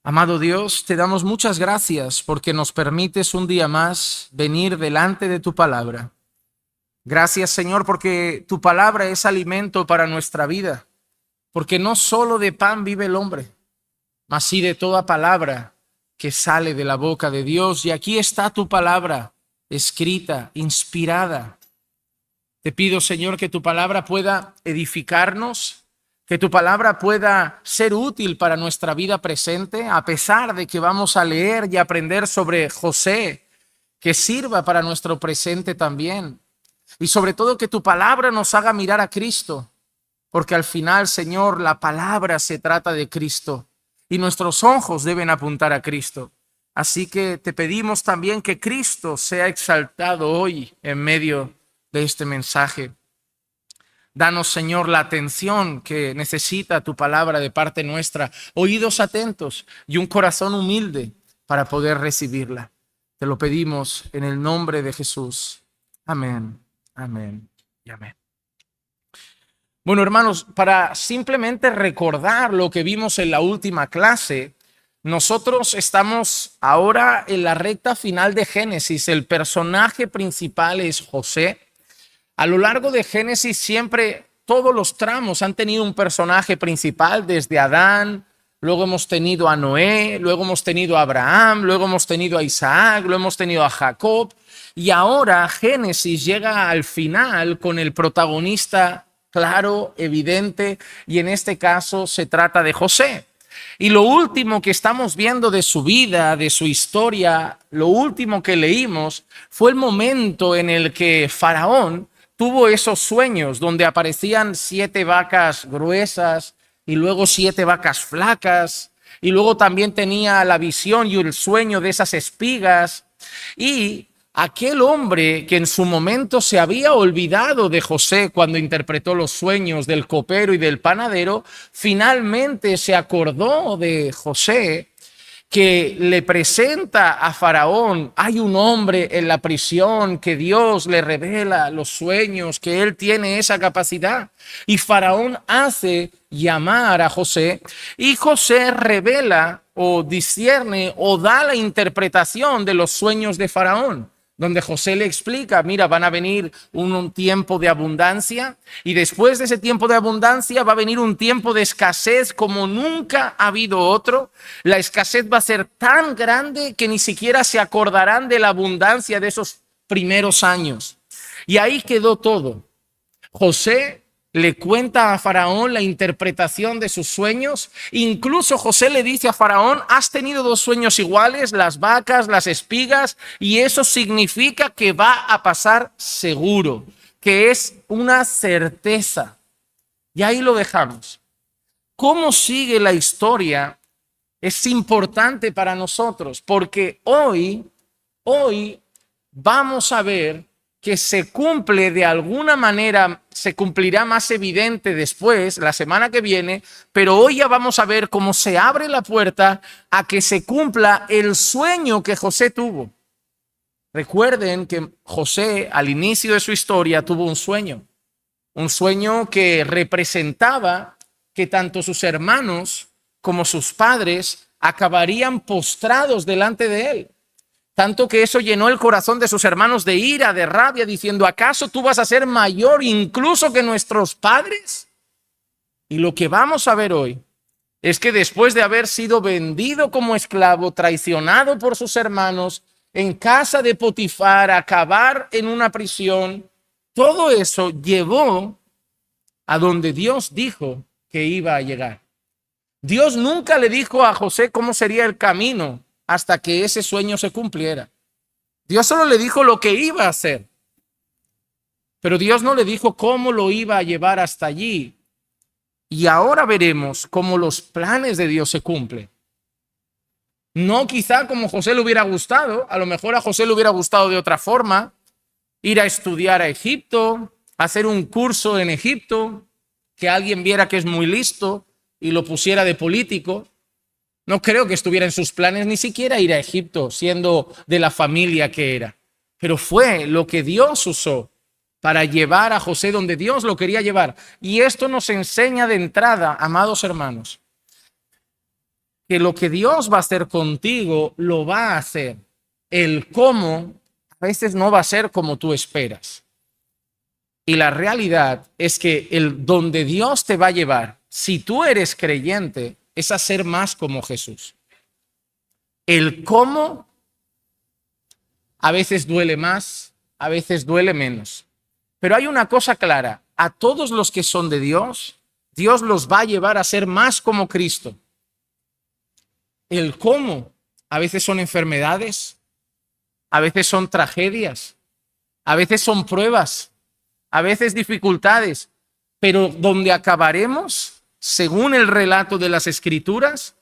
Amado Dios, te damos muchas gracias porque nos permites un día más venir delante de tu palabra. Gracias, Señor, porque tu palabra es alimento para nuestra vida, porque no solo de pan vive el hombre, mas sí de toda palabra que sale de la boca de Dios. Y aquí está tu palabra escrita, inspirada. Te pido, Señor, que tu palabra pueda edificarnos, que tu palabra pueda ser útil para nuestra vida presente, a pesar de que vamos a leer y aprender sobre José, que sirva para nuestro presente también. Y sobre todo que tu palabra nos haga mirar a Cristo, porque al final, Señor, la palabra se trata de Cristo y nuestros ojos deben apuntar a Cristo. Así que te pedimos también que Cristo sea exaltado hoy en medio de este mensaje. Danos, Señor, la atención que necesita tu palabra de parte nuestra, oídos atentos y un corazón humilde para poder recibirla. Te lo pedimos en el nombre de Jesús. Amén, amén y amén. Bueno, hermanos, para simplemente recordar lo que vimos en la última clase, nosotros estamos ahora en la recta final de Génesis. El personaje principal es José. A lo largo de Génesis siempre todos los tramos han tenido un personaje principal, desde Adán, luego hemos tenido a Noé, luego hemos tenido a Abraham, luego hemos tenido a Isaac, luego hemos tenido a Jacob, y ahora Génesis llega al final con el protagonista claro, evidente, y en este caso se trata de José. Y lo último que estamos viendo de su vida, de su historia, lo último que leímos fue el momento en el que Faraón tuvo esos sueños donde aparecían 7 vacas gruesas y luego 7 vacas flacas, y luego también tenía la visión y el sueño de esas espigas. Y aquel hombre que en su momento se había olvidado de José cuando interpretó los sueños del copero y del panadero, finalmente se acordó de José, que le presenta a Faraón. Hay un hombre en la prisión que Dios le revela los sueños, que él tiene esa capacidad. Y Faraón hace llamar a José y José revela o discierne o da la interpretación de los sueños de Faraón, donde José le explica, mira, van a venir un tiempo de abundancia y después de ese tiempo de abundancia va a venir un tiempo de escasez como nunca ha habido otro. La escasez va a ser tan grande que ni siquiera se acordarán de la abundancia de esos primeros años. Y ahí quedó todo. José le cuenta a Faraón la interpretación de sus sueños. Incluso José le dice a Faraón, has tenido 2 sueños iguales, las vacas, las espigas, y eso significa que va a pasar seguro, que es una certeza. Y ahí lo dejamos. ¿Cómo sigue la historia? Es importante para nosotros, porque hoy vamos a ver que se cumple de alguna manera, se cumplirá más evidente después, la semana que viene, pero hoy ya vamos a ver cómo se abre la puerta a que se cumpla el sueño que José tuvo. Recuerden que José, al inicio de su historia, tuvo un sueño que representaba que tanto sus hermanos como sus padres acabarían postrados delante de él. Tanto que eso llenó el corazón de sus hermanos de ira, de rabia, diciendo, ¿acaso tú vas a ser mayor incluso que nuestros padres? Y lo que vamos a ver hoy es que después de haber sido vendido como esclavo, traicionado por sus hermanos, en casa de Potifar, acabar en una prisión, todo eso llevó a donde Dios dijo que iba a llegar. Dios nunca le dijo a José cómo sería el camino hasta que ese sueño se cumpliera. Dios solo le dijo lo que iba a hacer, pero Dios no le dijo cómo lo iba a llevar hasta allí. Y ahora veremos cómo los planes de Dios se cumplen. No quizá como José le hubiera gustado, a lo mejor a José le hubiera gustado de otra forma, ir a estudiar a Egipto, hacer un curso en Egipto, que alguien viera que es muy listo y lo pusiera de político. No creo que estuviera en sus planes ni siquiera ir a Egipto, siendo de la familia que era. Pero fue lo que Dios usó para llevar a José donde Dios lo quería llevar. Y esto nos enseña de entrada, amados hermanos, que lo que Dios va a hacer contigo, lo va a hacer. El cómo a veces no va a ser como tú esperas. Y la realidad es que el donde Dios te va a llevar, si tú eres creyente, es a ser más como Jesús. El cómo a veces duele más, a veces duele menos. Pero hay una cosa clara, a todos los que son de Dios, Dios los va a llevar a ser más como Cristo. El cómo a veces son enfermedades, a veces son tragedias, a veces son pruebas, a veces dificultades, pero donde acabaremos, según el relato de las Escrituras,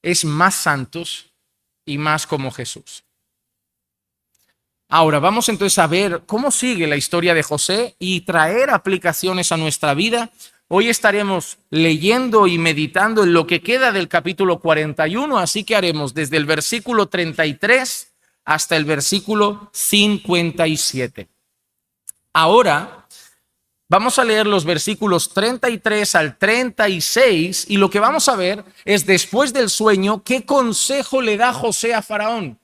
es más santos y más como Jesús. Ahora vamos entonces a ver cómo sigue la historia de José y traer aplicaciones a nuestra vida. Hoy estaremos leyendo y meditando en lo que queda del capítulo 41, así que haremos desde el versículo 33 hasta el versículo 57. Ahora vamos a leer los versículos 33 al 36 y lo que vamos a ver es, después del sueño, qué consejo le da José a Faraón.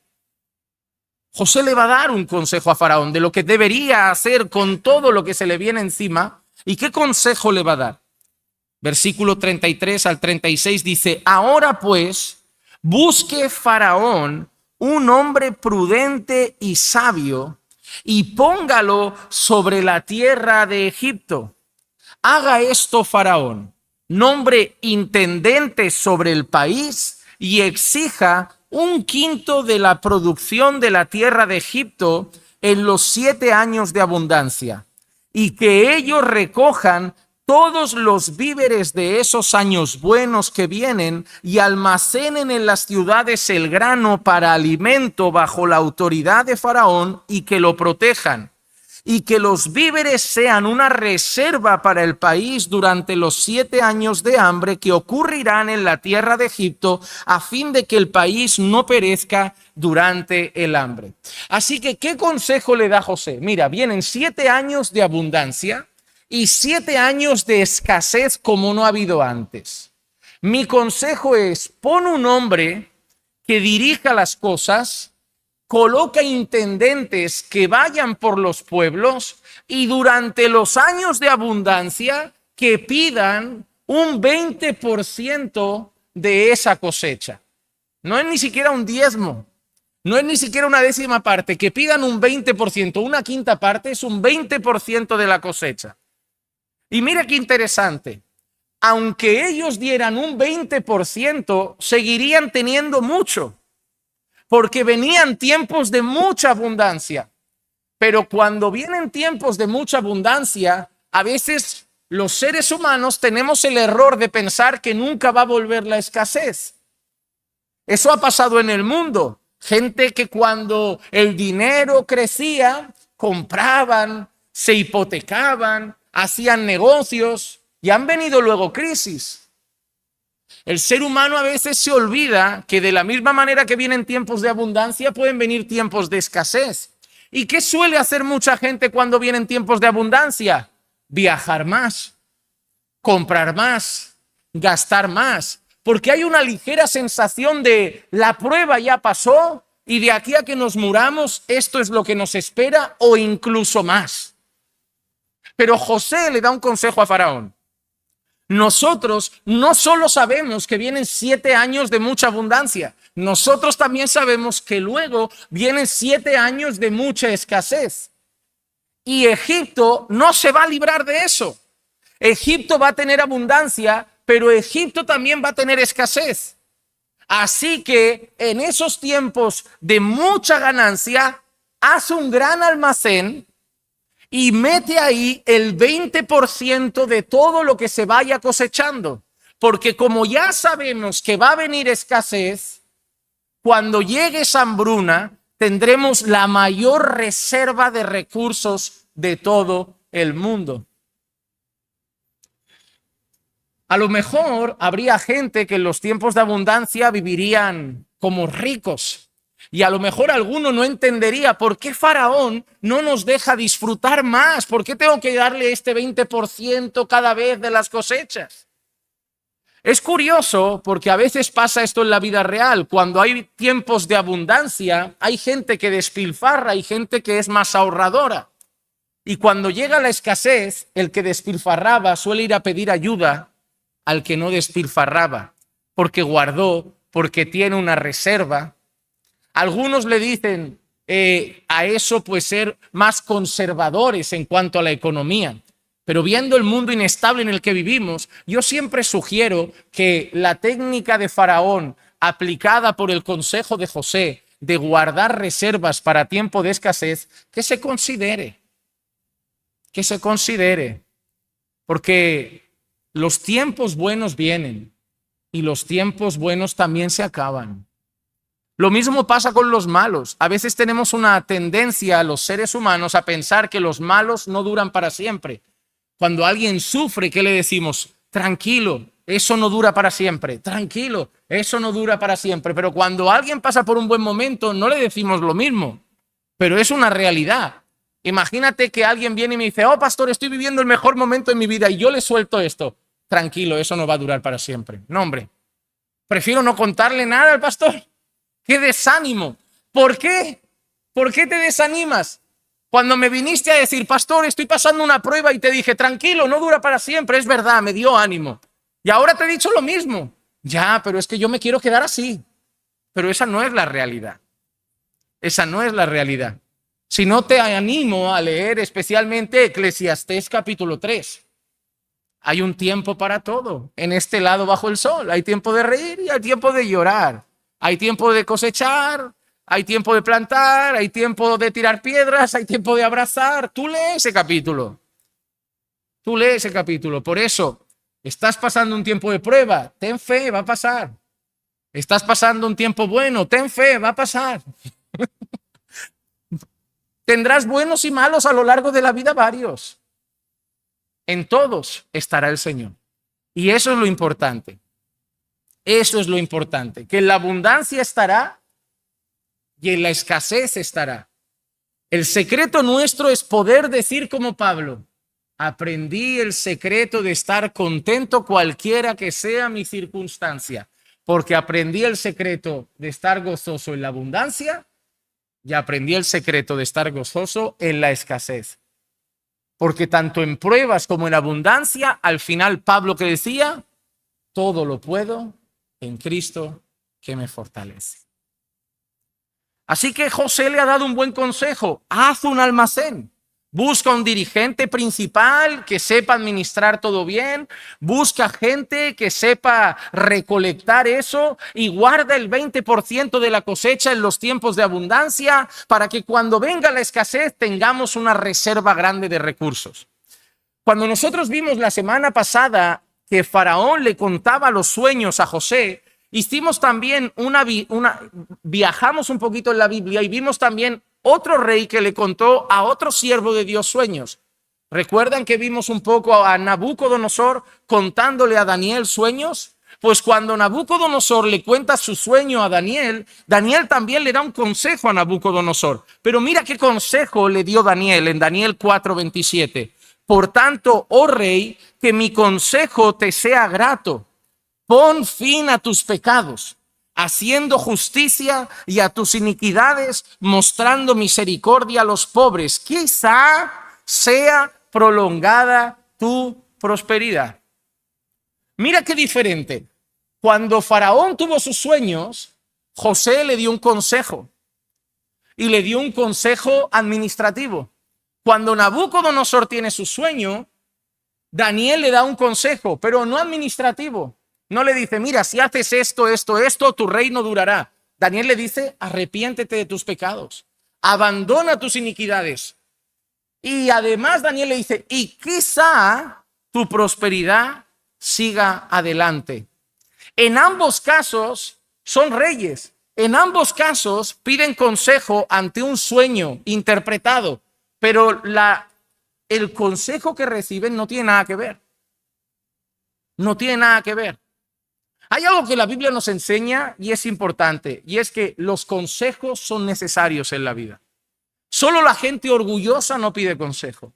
José le va a dar un consejo a Faraón de lo que debería hacer con todo lo que se le viene encima. ¿Y qué consejo le va a dar? Versículo 33 al 36 dice: ahora pues, busque Faraón un hombre prudente y sabio y póngalo sobre la tierra de Egipto. Haga esto Faraón, nombre intendente sobre el país y exija 1/5 de la producción de la tierra de Egipto en los 7 años de abundancia, y que ellos recojan todos los víveres de esos años buenos que vienen y almacenen en las ciudades el grano para alimento bajo la autoridad de Faraón, y que lo protejan. Y que los víveres sean una reserva para el país durante los 7 años de hambre que ocurrirán en la tierra de Egipto, a fin de que el país no perezca durante el hambre. Así que, ¿qué consejo le da José? Mira, vienen 7 años de abundancia y 7 años de escasez como no ha habido antes. Mi consejo es: pon un hombre que dirija las cosas, coloca intendentes que vayan por los pueblos, y durante los años de abundancia que pidan un 20% de esa cosecha. No es ni siquiera un diezmo, no es ni siquiera una 10ª parte, que pidan un 20%, 1/5 parte es un 20% de la cosecha. Y mira qué interesante, aunque ellos dieran un 20%, seguirían teniendo mucho, porque venían tiempos de mucha abundancia. Pero cuando vienen tiempos de mucha abundancia, a veces los seres humanos tenemos el error de pensar que nunca va a volver la escasez. Eso ha pasado en el mundo. Gente que cuando el dinero crecía, compraban, se hipotecaban, hacían negocios, y han venido luego crisis. El ser humano a veces se olvida que de la misma manera que vienen tiempos de abundancia, pueden venir tiempos de escasez. ¿Y qué suele hacer mucha gente cuando vienen tiempos de abundancia? Viajar más, comprar más, gastar más, porque hay una ligera sensación de la prueba ya pasó y de aquí a que nos muramos esto es lo que nos espera o incluso más. Pero José le da un consejo a Faraón. Nosotros no solo sabemos que vienen 7 años de mucha abundancia, nosotros también sabemos que luego vienen 7 años de mucha escasez. Y Egipto no se va a librar de eso. Egipto va a tener abundancia, pero Egipto también va a tener escasez. Así que en esos tiempos de mucha ganancia, haz un gran almacén y mete ahí el 20% de todo lo que se vaya cosechando. Porque como ya sabemos que va a venir escasez, cuando llegue esa hambruna, tendremos la mayor reserva de recursos de todo el mundo. A lo mejor habría gente que en los tiempos de abundancia vivirían como ricos. Y a lo mejor alguno no entendería por qué Faraón no nos deja disfrutar más. ¿Por qué tengo que darle este 20% cada vez de las cosechas? Es curioso porque a veces pasa esto en la vida real. Cuando hay tiempos de abundancia, hay gente que despilfarra, hay gente que es más ahorradora. Y cuando llega la escasez, el que despilfarraba suele ir a pedir ayuda al que no despilfarraba, porque guardó, porque tiene una reserva. Algunos le dicen a eso pues ser más conservadores en cuanto a la economía. Pero viendo el mundo inestable en el que vivimos, yo siempre sugiero que la técnica de Faraón aplicada por el consejo de José de guardar reservas para tiempo de escasez, que se considere, porque los tiempos buenos vienen y los tiempos buenos también se acaban. Lo mismo pasa con los malos. A veces tenemos una tendencia, los seres humanos, a pensar que los malos no duran para siempre. Cuando alguien sufre, ¿qué le decimos? Tranquilo, eso no dura para siempre. Tranquilo, eso no dura para siempre. Pero cuando alguien pasa por un buen momento, no le decimos lo mismo. Pero es una realidad. Imagínate que alguien viene y me dice, oh, pastor, estoy viviendo el mejor momento en mi vida y yo le suelto esto. Tranquilo, eso no va a durar para siempre. No, hombre, prefiero no contarle nada al pastor. ¡Qué desánimo! ¿Por qué? ¿Por qué te desanimas? Cuando me viniste a decir, pastor, estoy pasando una prueba y te dije, tranquilo, no dura para siempre, es verdad, me dio ánimo. Y ahora te he dicho lo mismo. Ya, pero es que yo me quiero quedar así. Pero esa no es la realidad. Esa no es la realidad. Si no, te animo a leer especialmente Eclesiastés capítulo 3. Hay un tiempo para todo en este lado bajo el sol. Hay tiempo de reír y hay tiempo de llorar. Hay tiempo de cosechar, hay tiempo de plantar, hay tiempo de tirar piedras, hay tiempo de abrazar. Tú lees ese capítulo. Tú lees ese capítulo. Por eso, estás pasando un tiempo de prueba. Ten fe, va a pasar. Estás pasando un tiempo bueno. Ten fe, va a pasar. Tendrás buenos y malos a lo largo de la vida varios. En todos estará el Señor. Y eso es lo importante. Eso es lo importante. Que en la abundancia estará y en la escasez estará. El secreto nuestro es poder decir como Pablo, aprendí el secreto de estar contento cualquiera que sea mi circunstancia, porque aprendí el secreto de estar gozoso en la abundancia y aprendí el secreto de estar gozoso en la escasez. Porque tanto en pruebas como en abundancia, al final Pablo que decía, todo lo puedo en Cristo que me fortalece. Así que José le ha dado un buen consejo. Haz un almacén. Busca un dirigente principal que sepa administrar todo bien. Busca gente que sepa recolectar eso y guarda el 20% de la cosecha en los tiempos de abundancia para que cuando venga la escasez tengamos una reserva grande de recursos. Cuando nosotros vimos la semana pasada que Faraón le contaba los sueños a José, hicimos también viajamos un poquito en la Biblia y vimos también otro rey que le contó a otro siervo de Dios sueños. ¿Recuerdan que vimos un poco a Nabucodonosor contándole a Daniel sueños? Pues cuando Nabucodonosor le cuenta su sueño a Daniel, Daniel también le da un consejo a Nabucodonosor. Pero mira qué consejo le dio Daniel en Daniel 4:27. Por tanto, oh rey, que mi consejo te sea grato. Pon fin a tus pecados, haciendo justicia y a tus iniquidades, mostrando misericordia a los pobres. Quizá sea prolongada tu prosperidad. Mira qué diferente. Cuando Faraón tuvo sus sueños, José le dio un consejo y le dio un consejo administrativo. Cuando Nabucodonosor tiene su sueño, Daniel le da un consejo, pero no administrativo. No le dice, mira, si haces esto, tu reino durará. Daniel le dice, arrepiéntete de tus pecados, abandona tus iniquidades. Y además Daniel le dice, y quizá tu prosperidad siga adelante. En ambos casos son reyes. En ambos casos piden consejo ante un sueño interpretado, pero el consejo que reciben no tiene nada que ver. No tiene nada que ver. Hay algo que la Biblia nos enseña y es importante, y es que los consejos son necesarios en la vida. Solo la gente orgullosa no pide consejo.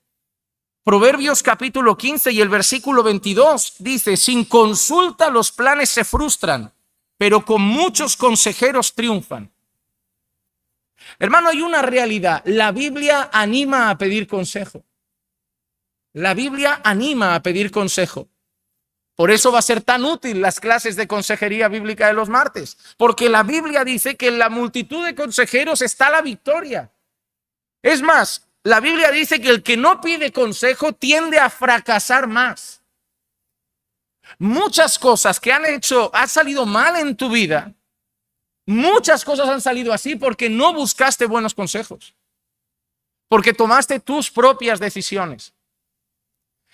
Proverbios capítulo 15 y el versículo 22 dice: sin consulta los planes se frustran, pero con muchos consejeros triunfan. Hermano, hay una realidad. La Biblia anima a pedir consejo. La Biblia anima a pedir consejo. Por eso va a ser tan útil las clases de consejería bíblica de los martes, porque la Biblia dice que en la multitud de consejeros está la victoria. Es más, la Biblia dice que el que no pide consejo tiende a fracasar más. Muchas cosas que han salido mal en tu vida, muchas cosas han salido así porque no buscaste buenos consejos, porque tomaste tus propias decisiones.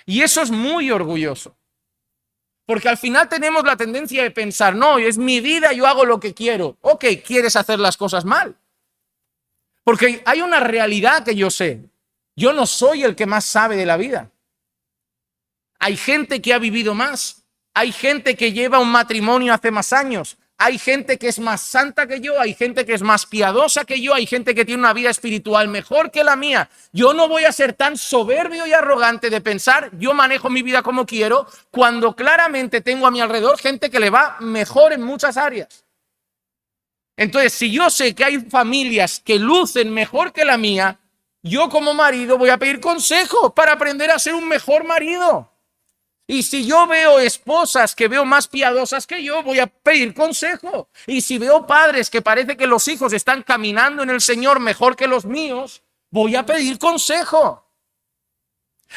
Y eso es muy orgulloso, porque al final tenemos la tendencia de pensar: no, es mi vida, yo hago lo que quiero. Ok, quieres hacer las cosas mal. Porque hay una realidad que yo sé. Yo no soy el que más sabe de la vida. Hay gente que ha vivido más. Hay gente que lleva un matrimonio hace más años. Hay gente que es más santa que yo. Hay gente que es más piadosa que yo. Hay gente que tiene una vida espiritual mejor que la mía. Yo no voy a ser tan soberbio y arrogante de pensar: yo manejo mi vida como quiero, cuando claramente tengo a mi alrededor gente que le va mejor en muchas áreas. Entonces, si yo sé que hay familias que lucen mejor que la mía, yo como marido voy a pedir consejo para aprender a ser un mejor marido. Y si yo veo esposas que veo más piadosas que yo, voy a pedir consejo. Y si veo padres que parece que los hijos están caminando en el Señor mejor que los míos, voy a pedir consejo.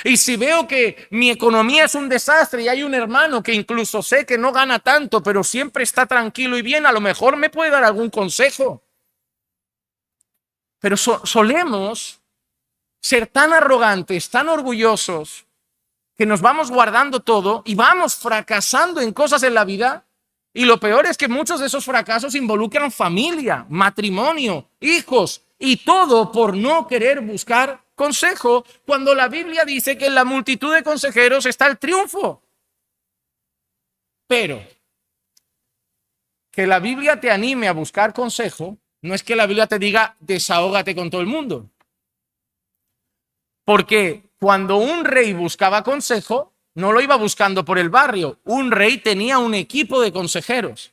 Y si veo que mi economía es un desastre y hay un hermano que incluso sé que no gana tanto, pero siempre está tranquilo y bien, a lo mejor me puede dar algún consejo. Pero solemos ser tan arrogantes, tan orgullosos, que nos vamos guardando todo y vamos fracasando en cosas en la vida. Y lo peor es que muchos de esos fracasos involucran familia, matrimonio, hijos, y todo por no querer buscar consejo, cuando la Biblia dice que en la multitud de consejeros está el triunfo. Pero que la Biblia te anime a buscar consejo no es que la Biblia te diga: desahógate con todo el mundo. Porque cuando un rey buscaba consejo, no lo iba buscando por el barrio. Un rey tenía un equipo de consejeros.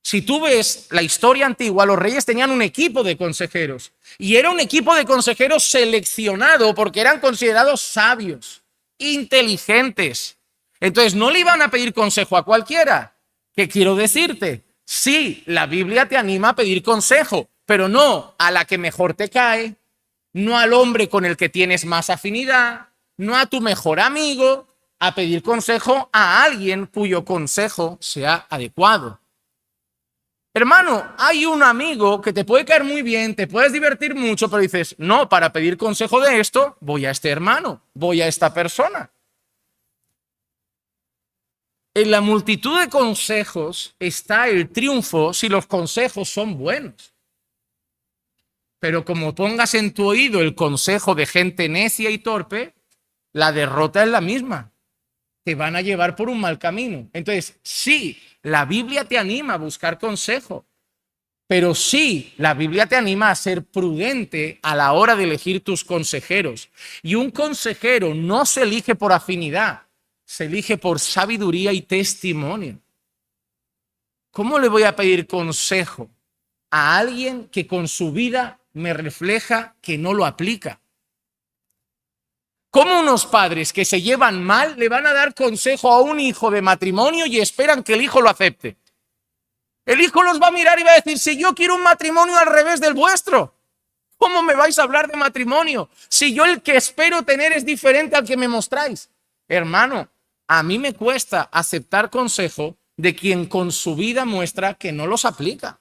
Si tú ves la historia antigua, los reyes tenían un equipo de consejeros. Y era un equipo de consejeros seleccionado porque eran considerados sabios, inteligentes. Entonces no le iban a pedir consejo a cualquiera. ¿Qué quiero decirte? Sí, la Biblia te anima a pedir consejo, pero no a la que mejor te cae, no al hombre con el que tienes más afinidad, no a tu mejor amigo, a pedir consejo a alguien cuyo consejo sea adecuado. Hermano, hay un amigo que te puede caer muy bien, te puedes divertir mucho, pero dices: no, para pedir consejo de esto, voy a este hermano, voy a esta persona. En la multitud de consejos está el triunfo si los consejos son buenos. Pero como pongas en tu oído el consejo de gente necia y torpe, la derrota es la misma. Te van a llevar por un mal camino. Entonces, sí, la Biblia te anima a buscar consejo, pero sí, la Biblia te anima a ser prudente a la hora de elegir tus consejeros. Y un consejero no se elige por afinidad, se elige por sabiduría y testimonio. ¿Cómo le voy a pedir consejo a alguien que con su vida me refleja que no lo aplica? ¿Cómo unos padres que se llevan mal le van a dar consejo a un hijo de matrimonio y esperan que el hijo lo acepte? El hijo los va a mirar y va a decir: si yo quiero un matrimonio al revés del vuestro, ¿cómo me vais a hablar de matrimonio? Si yo el que espero tener es diferente al que me mostráis. Hermano, a mí me cuesta aceptar consejo de quien con su vida muestra que no los aplica.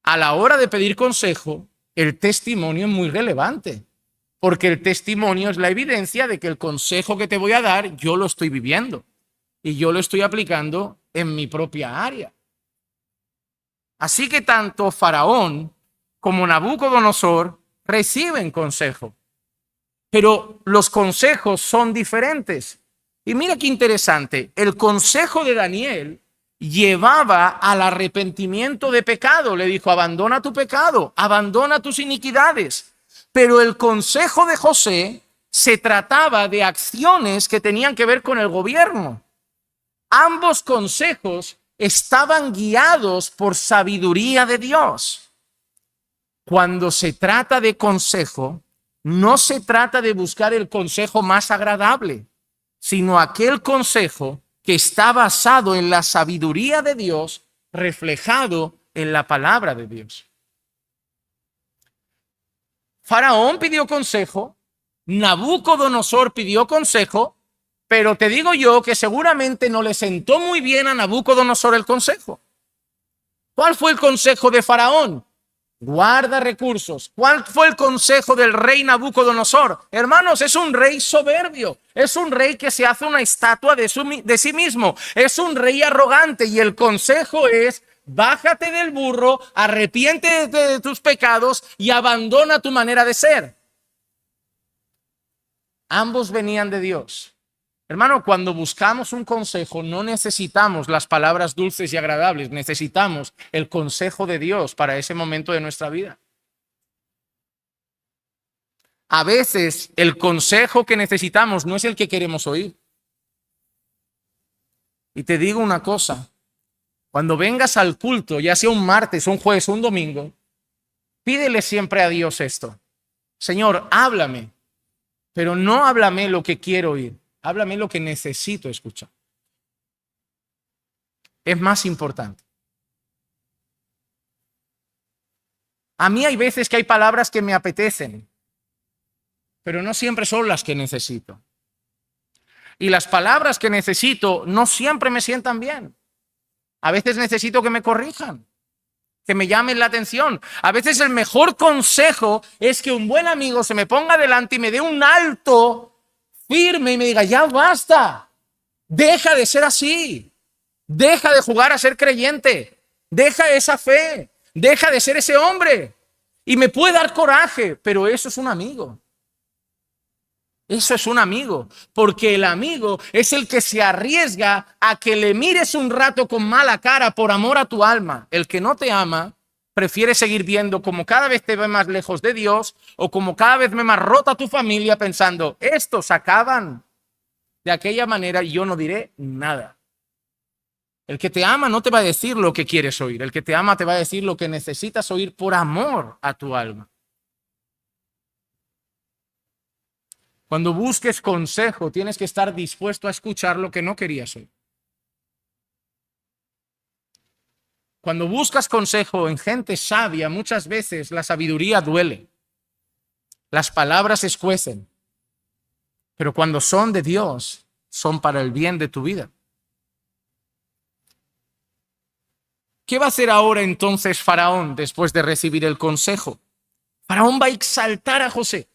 A la hora de pedir consejo, el testimonio es muy relevante. Porque el testimonio es la evidencia de que el consejo que te voy a dar yo lo estoy viviendo y yo lo estoy aplicando en mi propia área. Así que tanto Faraón como Nabucodonosor reciben consejo, pero los consejos son diferentes. Y mira qué interesante, el consejo de Daniel llevaba al arrepentimiento de pecado. Le dijo: abandona tu pecado, abandona tus iniquidades. Pero el consejo de José se trataba de acciones que tenían que ver con el gobierno. Ambos consejos estaban guiados por sabiduría de Dios. Cuando se trata de consejo, no se trata de buscar el consejo más agradable, sino aquel consejo que está basado en la sabiduría de Dios, reflejado en la palabra de Dios. Faraón pidió consejo, Nabucodonosor pidió consejo, pero te digo yo que seguramente no le sentó muy bien a Nabucodonosor el consejo. ¿Cuál fue el consejo de Faraón? Guarda recursos. ¿Cuál fue el consejo del rey Nabucodonosor? Hermanos, es un rey soberbio. Es un rey que se hace una estatua de sí mismo. Es un rey arrogante y el consejo es: bájate del burro, arrepiéntete de tus pecados y abandona tu manera de ser. Ambos venían de Dios. Hermano, cuando buscamos un consejo, no necesitamos las palabras dulces y agradables, necesitamos el consejo de Dios para ese momento de nuestra vida. A veces el consejo que necesitamos no es el que queremos oír. Y te digo una cosa, cuando vengas al culto, ya sea un martes, un jueves o un domingo, pídele siempre a Dios esto: Señor, háblame, pero no háblame lo que quiero oír. Háblame lo que necesito escuchar. Es más importante. A mí hay veces que hay palabras que me apetecen, pero no siempre son las que necesito. Y las palabras que necesito no siempre me sientan bien. A veces necesito que me corrijan, que me llamen la atención. A veces el mejor consejo es que un buen amigo se me ponga delante y me dé un alto firme y me diga: ya basta, deja de ser así, deja de jugar a ser creyente, deja esa fe, deja de ser ese hombre. Y me puede dar coraje, pero eso es un amigo. Eso es un amigo, porque el amigo es el que se arriesga a que le mires un rato con mala cara por amor a tu alma. El que no te ama prefiere seguir viendo como cada vez te ve más lejos de Dios o como cada vez ve más rota tu familia, pensando: estos acaban de aquella manera y yo no diré nada. El que te ama no te va a decir lo que quieres oír. El que te ama te va a decir lo que necesitas oír por amor a tu alma. Cuando busques consejo, tienes que estar dispuesto a escuchar lo que no querías oír. Cuando buscas consejo en gente sabia, muchas veces la sabiduría duele. Las palabras escuecen. Pero cuando son de Dios, son para el bien de tu vida. ¿Qué va a hacer ahora entonces Faraón después de recibir el consejo? Faraón va a exaltar a José.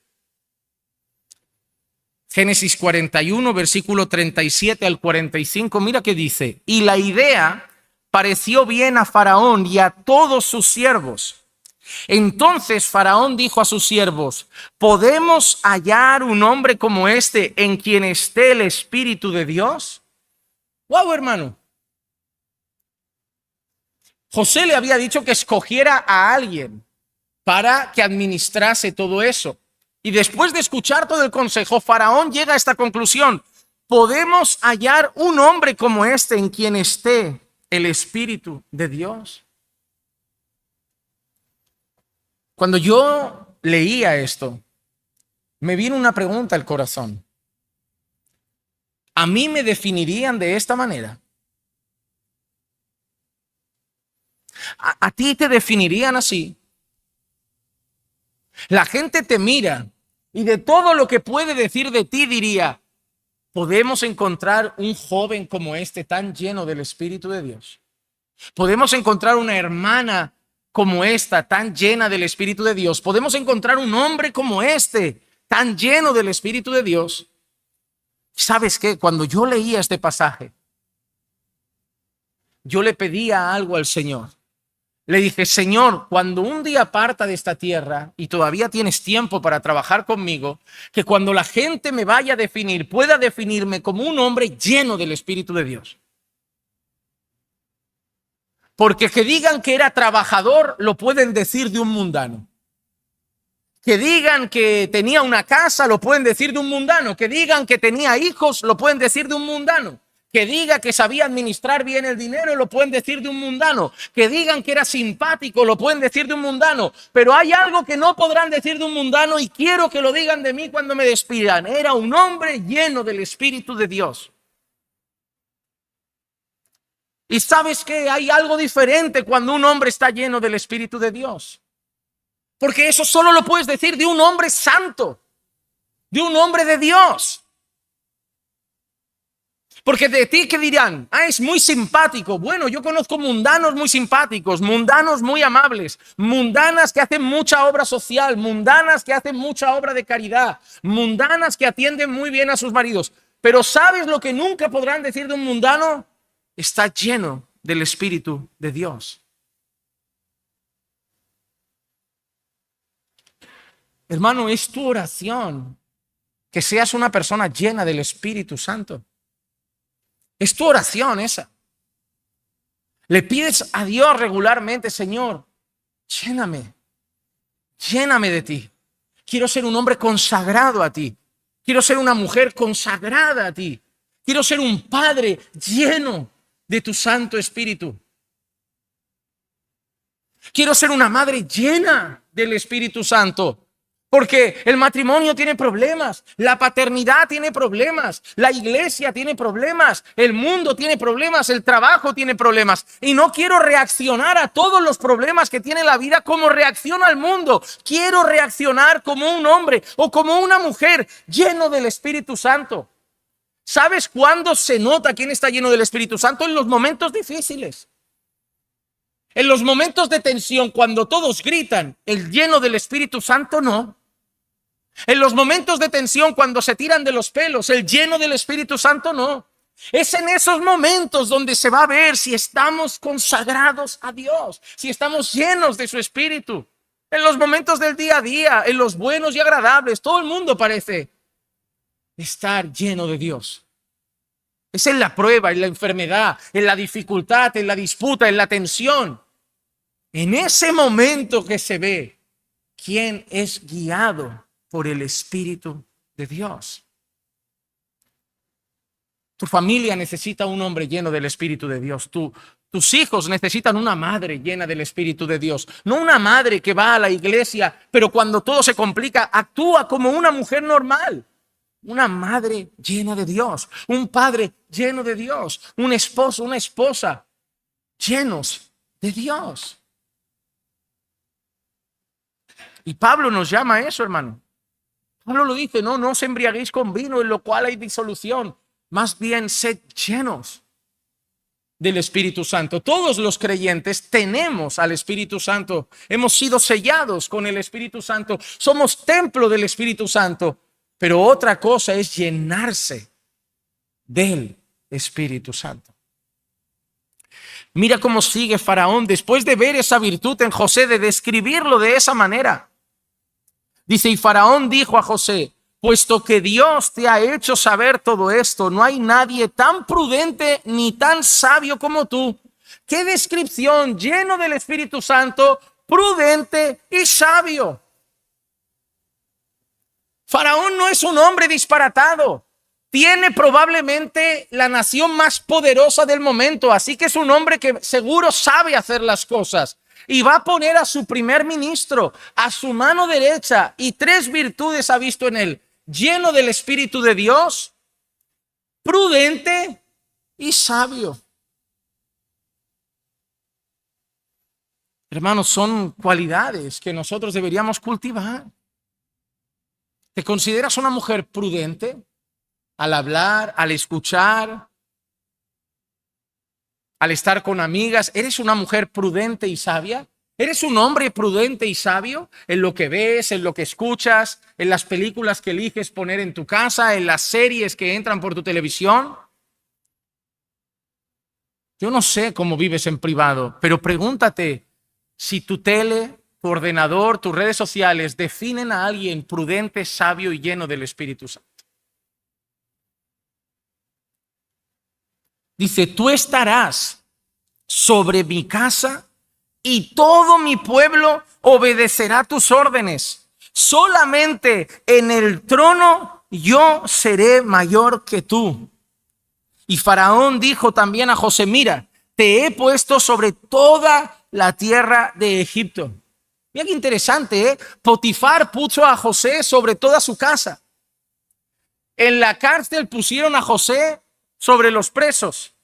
Génesis 41, versículo 37 al 45, mira qué dice: y la idea pareció bien a Faraón y a todos sus siervos. Entonces Faraón dijo a sus siervos: ¿podemos hallar un hombre como este en quien esté el Espíritu de Dios? ¡Wow, hermano! José le había dicho que escogiera a alguien para que administrase todo eso. Y después de escuchar todo el consejo, Faraón llega a esta conclusión: ¿podemos hallar un hombre como este en quien esté el Espíritu de Dios? Cuando yo leía esto, me vino una pregunta al corazón. ¿A mí me definirían de esta manera? ¿A ti te definirían así? La gente te mira y de todo lo que puede decir de ti diría: ¿podemos encontrar un joven como este tan lleno del Espíritu de Dios? ¿Podemos encontrar una hermana como esta tan llena del Espíritu de Dios? ¿Podemos encontrar un hombre como este tan lleno del Espíritu de Dios? ¿Sabes qué? Cuando yo leía este pasaje, yo le pedía algo al Señor. Le dije: Señor, cuando un día parta de esta tierra y todavía tienes tiempo para trabajar conmigo, que cuando la gente me vaya a definir, pueda definirme como un hombre lleno del Espíritu de Dios. Porque que digan que era trabajador, lo pueden decir de un mundano. Que digan que tenía una casa, lo pueden decir de un mundano. Que digan que tenía hijos, lo pueden decir de un mundano. Que diga que sabía administrar bien el dinero, lo pueden decir de un mundano. Que digan que era simpático, lo pueden decir de un mundano. Pero hay algo que no podrán decir de un mundano y quiero que lo digan de mí cuando me despidan. Era un hombre lleno del Espíritu de Dios. Y ¿sabes qué? Hay algo diferente cuando un hombre está lleno del Espíritu de Dios. Porque eso solo lo puedes decir de un hombre santo, de un hombre de Dios. Porque de ti, ¿qué dirán? Ah, es muy simpático. Bueno, yo conozco mundanos muy simpáticos, mundanos muy amables, mundanas que hacen mucha obra social, mundanas que hacen mucha obra de caridad, mundanas que atienden muy bien a sus maridos. Pero ¿sabes lo que nunca podrán decir de un mundano? Está lleno del Espíritu de Dios. Hermano, es tu oración que seas una persona llena del Espíritu Santo. Es tu oración esa. Le pides a Dios regularmente, Señor, lléname, lléname de ti. Quiero ser un hombre consagrado a ti. Quiero ser una mujer consagrada a ti. Quiero ser un padre lleno de tu Santo Espíritu. Quiero ser una madre llena del Espíritu Santo. Porque el matrimonio tiene problemas, la paternidad tiene problemas, la iglesia tiene problemas, el mundo tiene problemas, el trabajo tiene problemas. Y no quiero reaccionar a todos los problemas que tiene la vida como reacciona al mundo. Quiero reaccionar como un hombre o como una mujer lleno del Espíritu Santo. ¿Sabes cuándo se nota quién está lleno del Espíritu Santo? En los momentos difíciles. En los momentos de tensión, cuando todos gritan, el lleno del Espíritu Santo no. En los momentos de tensión, cuando se tiran de los pelos, el lleno del Espíritu Santo no. Es en esos momentos donde se va a ver si estamos consagrados a Dios, si estamos llenos de su Espíritu. En los momentos del día a día, en los buenos y agradables, todo el mundo parece estar lleno de Dios. Es en la prueba, en la enfermedad, en la dificultad, en la disputa, en la tensión. En ese momento que se ve quién es guiado por el Espíritu de Dios. Tu familia necesita un hombre lleno del Espíritu de Dios. Tus hijos necesitan una madre llena del Espíritu de Dios. No una madre que va a la iglesia, pero cuando todo se complica, actúa como una mujer normal. Una madre llena de Dios. Un padre lleno de Dios. Un esposo, una esposa llenos de Dios. Y Pablo nos llama a eso, hermano. Pablo lo dice, no os embriaguéis con vino en lo cual hay disolución. Más bien sed llenos del Espíritu Santo. Todos los creyentes tenemos al Espíritu Santo. Hemos sido sellados con el Espíritu Santo. Somos templo del Espíritu Santo. Pero otra cosa es llenarse del Espíritu Santo. Mira cómo sigue Faraón después de ver esa virtud en José, de describirlo de esa manera. Dice, y Faraón dijo a José, puesto que Dios te ha hecho saber todo esto, no hay nadie tan prudente ni tan sabio como tú. ¡Qué descripción! Lleno del Espíritu Santo, prudente y sabio. Faraón no es un hombre disparatado. Tiene probablemente la nación más poderosa del momento, así que es un hombre que seguro sabe hacer las cosas. Y va a poner a su primer ministro a su mano derecha, y 3 virtudes ha visto en él: lleno del Espíritu de Dios, prudente y sabio. Hermanos, son cualidades que nosotros deberíamos cultivar. ¿Te consideras una mujer prudente al hablar, al escuchar, al estar con amigas? ¿Eres una mujer prudente y sabia? ¿Eres un hombre prudente y sabio en lo que ves, en lo que escuchas, en las películas que eliges poner en tu casa, en las series que entran por tu televisión? Yo no sé cómo vives en privado, pero pregúntate si tu tele, tu ordenador, tus redes sociales definen a alguien prudente, sabio y lleno del Espíritu Santo. Dice, tú estarás sobre mi casa y todo mi pueblo obedecerá tus órdenes. Solamente en el trono yo seré mayor que tú. Y Faraón dijo también a José, mira, te he puesto sobre toda la tierra de Egipto. Mira qué interesante, ¿eh? Potifar puso a José sobre toda su casa. En la cárcel pusieron a José sobre los presos.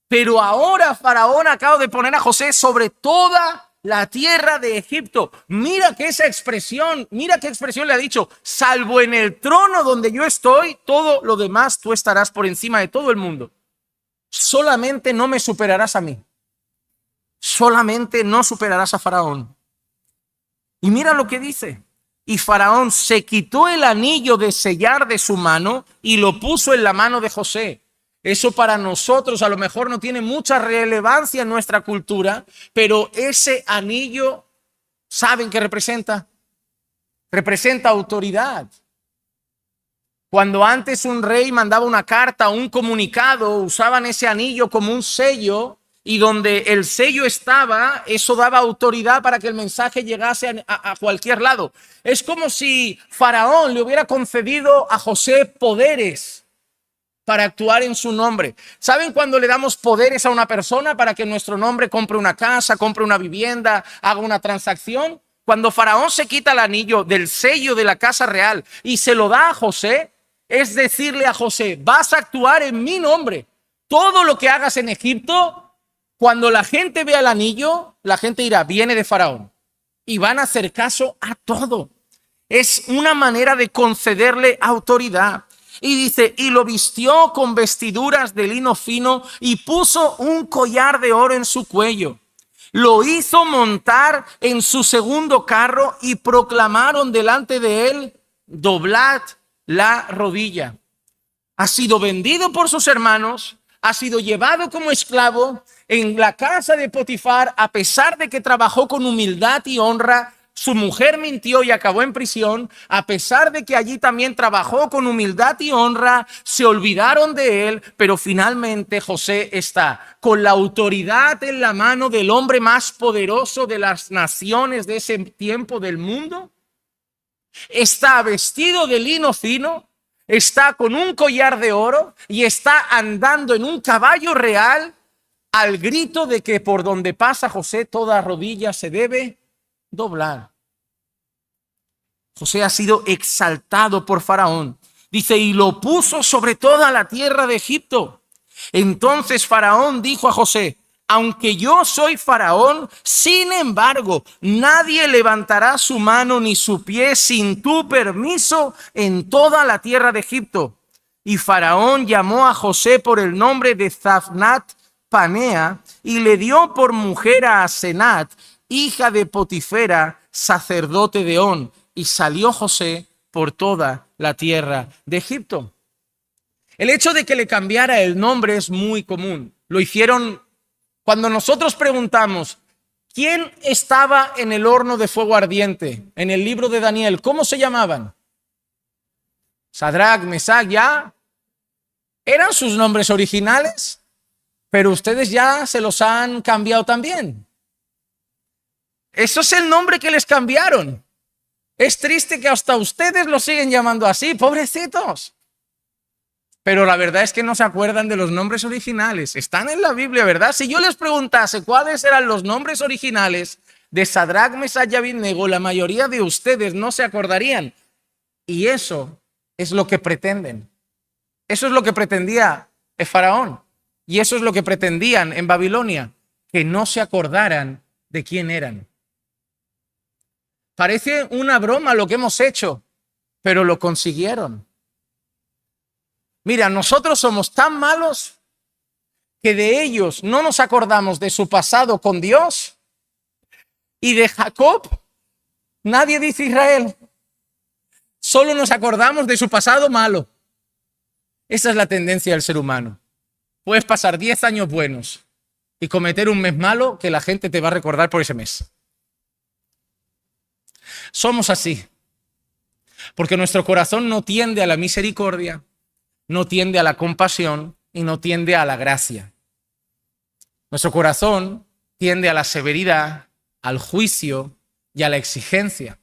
Pero ahora Faraón acaba de poner a José sobre toda la tierra de Egipto. Mira qué expresión le ha dicho. Salvo en el trono donde yo estoy, todo lo demás tú estarás por encima de todo el mundo. Solamente no me superarás a mí. Solamente no superarás a Faraón. Y mira lo que dice. Y Faraón se quitó el anillo de sellar de su mano y lo puso en la mano de José. Eso para nosotros a lo mejor no tiene mucha relevancia en nuestra cultura, pero ese anillo, ¿saben qué representa? Representa autoridad. Cuando antes un rey mandaba una carta o un comunicado, usaban ese anillo como un sello, y donde el sello estaba, eso daba autoridad para que el mensaje llegase a cualquier lado. Es como si Faraón le hubiera concedido a José poderes para actuar en su nombre. ¿Saben cuando le damos poderes a una persona para que en nuestro nombre compre una casa, compre una vivienda, haga una transacción? Cuando Faraón se quita el anillo del sello de la casa real y se lo da a José, es decirle a José, vas a actuar en mi nombre. Todo lo que hagas en Egipto, cuando la gente vea el anillo, la gente dirá, viene de Faraón. Y van a hacer caso a todo. Es una manera de concederle autoridad. Y dice, y lo vistió con vestiduras de lino fino y puso un collar de oro en su cuello. Lo hizo montar en su segundo carro y proclamaron delante de él, doblad la rodilla. Ha sido vendido por sus hermanos, ha sido llevado como esclavo en la casa de Potifar, a pesar de que trabajó con humildad y honra. Su mujer mintió y acabó en prisión. A pesar de que allí también trabajó con humildad y honra, se olvidaron de él, pero finalmente José está con la autoridad en la mano del hombre más poderoso de las naciones de ese tiempo del mundo. Está vestido de lino fino, está con un collar de oro y está andando en un caballo real, al grito de que por donde pasa José toda rodilla se debe doblar. José ha sido exaltado por Faraón. Dice, y lo puso sobre toda la tierra de Egipto. Entonces Faraón dijo a José, aunque yo soy Faraón, sin embargo, nadie levantará su mano ni su pie sin tu permiso en toda la tierra de Egipto. Y Faraón llamó a José por el nombre de Zafnat Panea y le dio por mujer a Asenat, hija de Potifera, sacerdote de On. Y salió José por toda la tierra de Egipto. El hecho de que le cambiara el nombre es muy común. Lo hicieron cuando nosotros preguntamos, ¿quién estaba en el horno de fuego ardiente? En el libro de Daniel, ¿cómo se llamaban? Sadrac, Mesac, ya. Eran sus nombres originales, pero ustedes ya se los han cambiado también. Eso es el nombre que les cambiaron. Es triste que hasta ustedes lo siguen llamando así, pobrecitos. Pero la verdad es que no se acuerdan de los nombres originales. Están en la Biblia, ¿verdad? Si yo les preguntase cuáles eran los nombres originales de Sadrac, Mesac y Abednego, la mayoría de ustedes no se acordarían. Y eso es lo que pretenden. Eso es lo que pretendía el Faraón. Y eso es lo que pretendían en Babilonia, que no se acordaran de quién eran. Parece una broma lo que hemos hecho, pero lo consiguieron. Mira, nosotros somos tan malos que de ellos no nos acordamos de su pasado con Dios, y de Jacob nadie dice Israel. Solo nos acordamos de su pasado malo. Esa es la tendencia del ser humano. Puedes pasar 10 años buenos y cometer un mes malo que la gente te va a recordar por ese mes. Somos así, porque nuestro corazón no tiende a la misericordia, no tiende a la compasión y no tiende a la gracia. Nuestro corazón tiende a la severidad, al juicio y a la exigencia.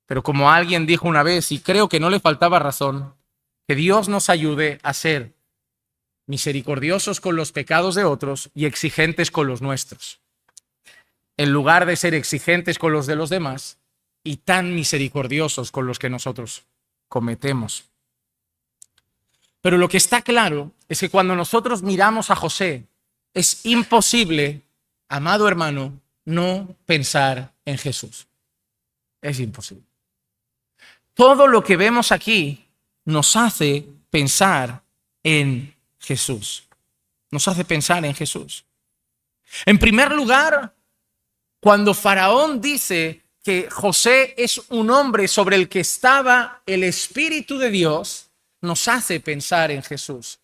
Pero como alguien dijo una vez, y creo que no le faltaba razón, que Dios nos ayude a ser misericordiosos con los pecados de otros y exigentes con los nuestros, en lugar de ser exigentes con los de los demás y tan misericordiosos con los que nosotros cometemos. Pero lo que está claro es que cuando nosotros miramos a José, es imposible, amado hermano, no pensar en Jesús. Es imposible. Todo lo que vemos aquí nos hace pensar en Jesús. Nos hace pensar en Jesús. En primer lugar, cuando Faraón dice que José es un hombre sobre el que estaba el Espíritu de Dios, nos hace pensar en Jesús.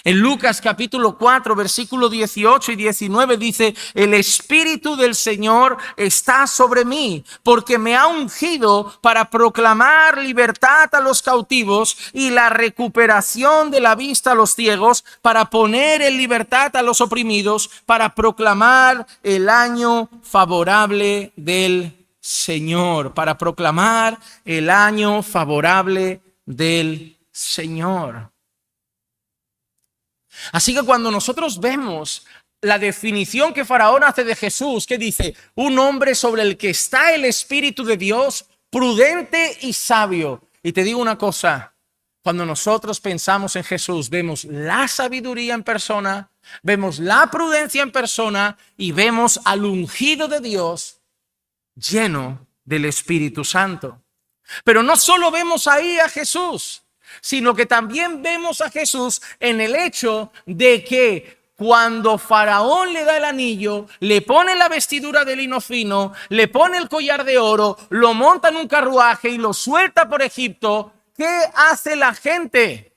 En Lucas capítulo 4, versículo 18 y 19 dice: el Espíritu del Señor está sobre mí, porque me ha ungido para proclamar libertad a los cautivos y la recuperación de la vista a los ciegos, para poner en libertad a los oprimidos, para proclamar el año favorable del Señor, para proclamar el año favorable del Señor. Así que cuando nosotros vemos la definición que Faraón hace de Jesús, que dice: un hombre sobre el que está el Espíritu de Dios, prudente y sabio. Y te digo una cosa, cuando nosotros pensamos en Jesús, vemos la sabiduría en persona, vemos la prudencia en persona y vemos al ungido de Dios lleno del Espíritu Santo. Pero no solo vemos ahí a Jesús, sino que también vemos a Jesús en el hecho de que cuando Faraón le da el anillo, le pone la vestidura de lino fino, le pone el collar de oro, lo monta en un carruaje y lo suelta por Egipto, ¿qué hace la gente?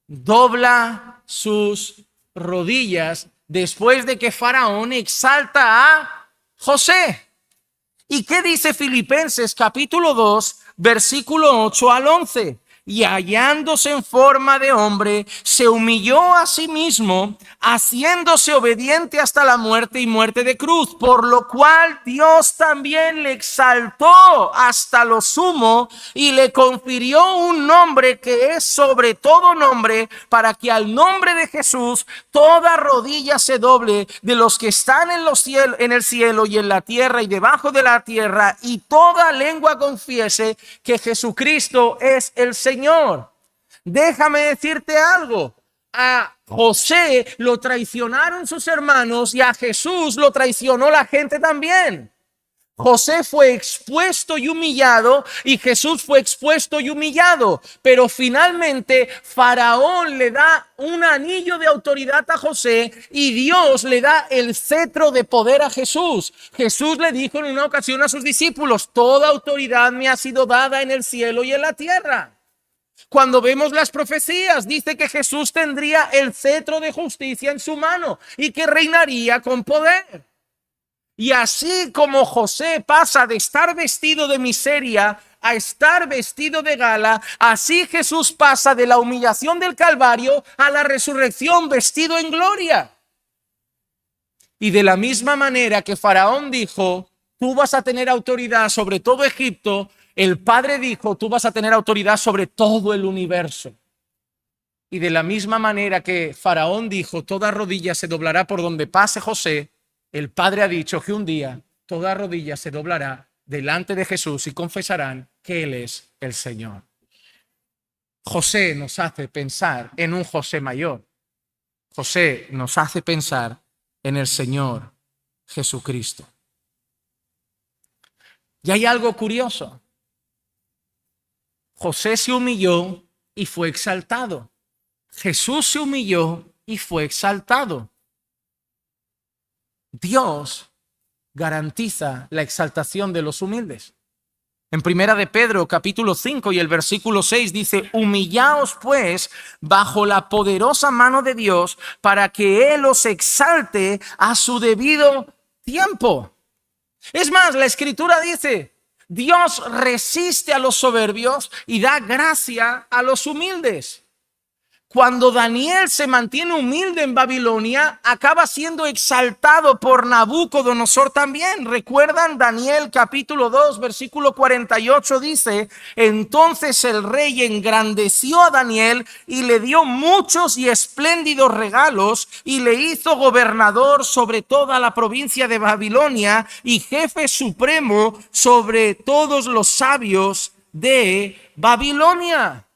Dobla sus rodillas después de que Faraón exalta a José. ¿Y qué dice Filipenses capítulo 2, versículo 8 al 11? Y hallándose en forma de hombre, se humilló a sí mismo, haciéndose obediente hasta la muerte y muerte de cruz, por lo cual Dios también le exaltó hasta lo sumo y le confirió un nombre que es sobre todo nombre, para que al nombre de Jesús toda rodilla se doble, de los que están en los cielos, en el cielo y en la tierra y debajo de la tierra, y toda lengua confiese que Jesucristo es el Señor. Déjame decirte algo: a José lo traicionaron sus hermanos y a Jesús lo traicionó la gente también. José fue expuesto y humillado y Jesús fue expuesto y humillado, pero finalmente Faraón le da un anillo de autoridad a José y Dios le da el cetro de poder a Jesús. Jesús le dijo en una ocasión a sus discípulos: toda autoridad me ha sido dada en el cielo y en la tierra. Cuando vemos las profecías, dice que Jesús tendría el cetro de justicia en su mano y que reinaría con poder. Y así como José pasa de estar vestido de miseria a estar vestido de gala, así Jesús pasa de la humillación del Calvario a la resurrección vestido en gloria. Y de la misma manera que Faraón dijo: tú vas a tener autoridad sobre todo Egipto, el Padre dijo: tú vas a tener autoridad sobre todo el universo. Y de la misma manera que Faraón dijo: toda rodilla se doblará por donde pase José, el Padre ha dicho que un día toda rodilla se doblará delante de Jesús y confesarán que Él es el Señor. José nos hace pensar en un José mayor. José nos hace pensar en el Señor Jesucristo. Y hay algo curioso. José se humilló y fue exaltado. Jesús se humilló y fue exaltado. Dios garantiza la exaltación de los humildes. En Primera de Pedro, capítulo 5 y el versículo 6 dice: humillaos pues bajo la poderosa mano de Dios, para que Él os exalte a su debido tiempo. Es más, la Escritura dice: Dios resiste a los soberbios y da gracia a los humildes. Cuando Daniel se mantiene humilde en Babilonia, acaba siendo exaltado por Nabucodonosor también. ¿Recuerdan? Daniel capítulo 2, versículo 48 dice: entonces el rey engrandeció a Daniel y le dio muchos y espléndidos regalos y le hizo gobernador sobre toda la provincia de Babilonia y jefe supremo sobre todos los sabios de Babilonia.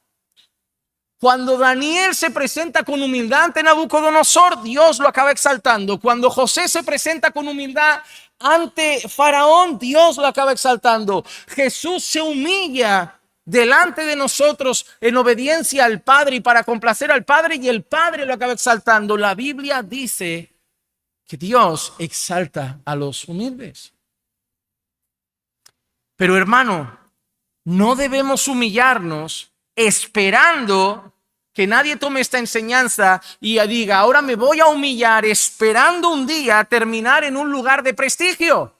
Cuando Daniel se presenta con humildad ante Nabucodonosor, Dios lo acaba exaltando. Cuando José se presenta con humildad ante Faraón, Dios lo acaba exaltando. Jesús se humilla delante de nosotros en obediencia al Padre y para complacer al Padre, y el Padre lo acaba exaltando. La Biblia dice que Dios exalta a los humildes. Pero hermano, no debemos humillarnos esperando que nadie tome esta enseñanza y diga: ahora me voy a humillar esperando un día terminar en un lugar de prestigio.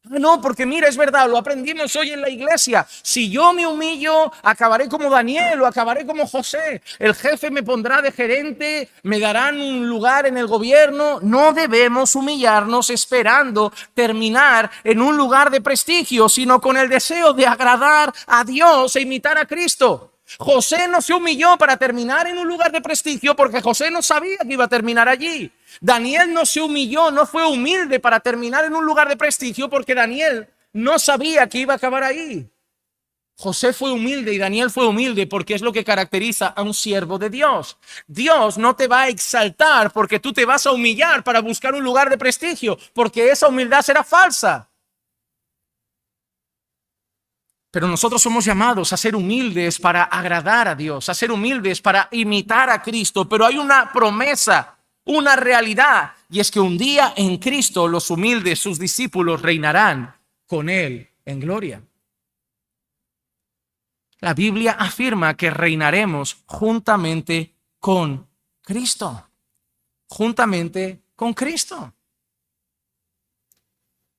No, porque mira, es verdad, lo aprendimos hoy en la iglesia. Si yo me humillo, acabaré como Daniel o acabaré como José. El jefe me pondrá de gerente, me darán un lugar en el gobierno. No debemos humillarnos esperando terminar en un lugar de prestigio, sino con el deseo de agradar a Dios e imitar a Cristo. José no se humilló para terminar en un lugar de prestigio porque José no sabía que iba a terminar allí. Daniel no se humilló, no fue humilde para terminar en un lugar de prestigio porque Daniel no sabía que iba a acabar ahí. José fue humilde y Daniel fue humilde porque es lo que caracteriza a un siervo de Dios. Dios no te va a exaltar porque tú te vas a humillar para buscar un lugar de prestigio, porque esa humildad será falsa. Pero nosotros somos llamados a ser humildes para agradar a Dios, a ser humildes para imitar a Cristo. Pero hay una promesa, una realidad, y es que un día en Cristo los humildes, sus discípulos, reinarán con Él en gloria. La Biblia afirma que reinaremos juntamente con Cristo. Juntamente con Cristo.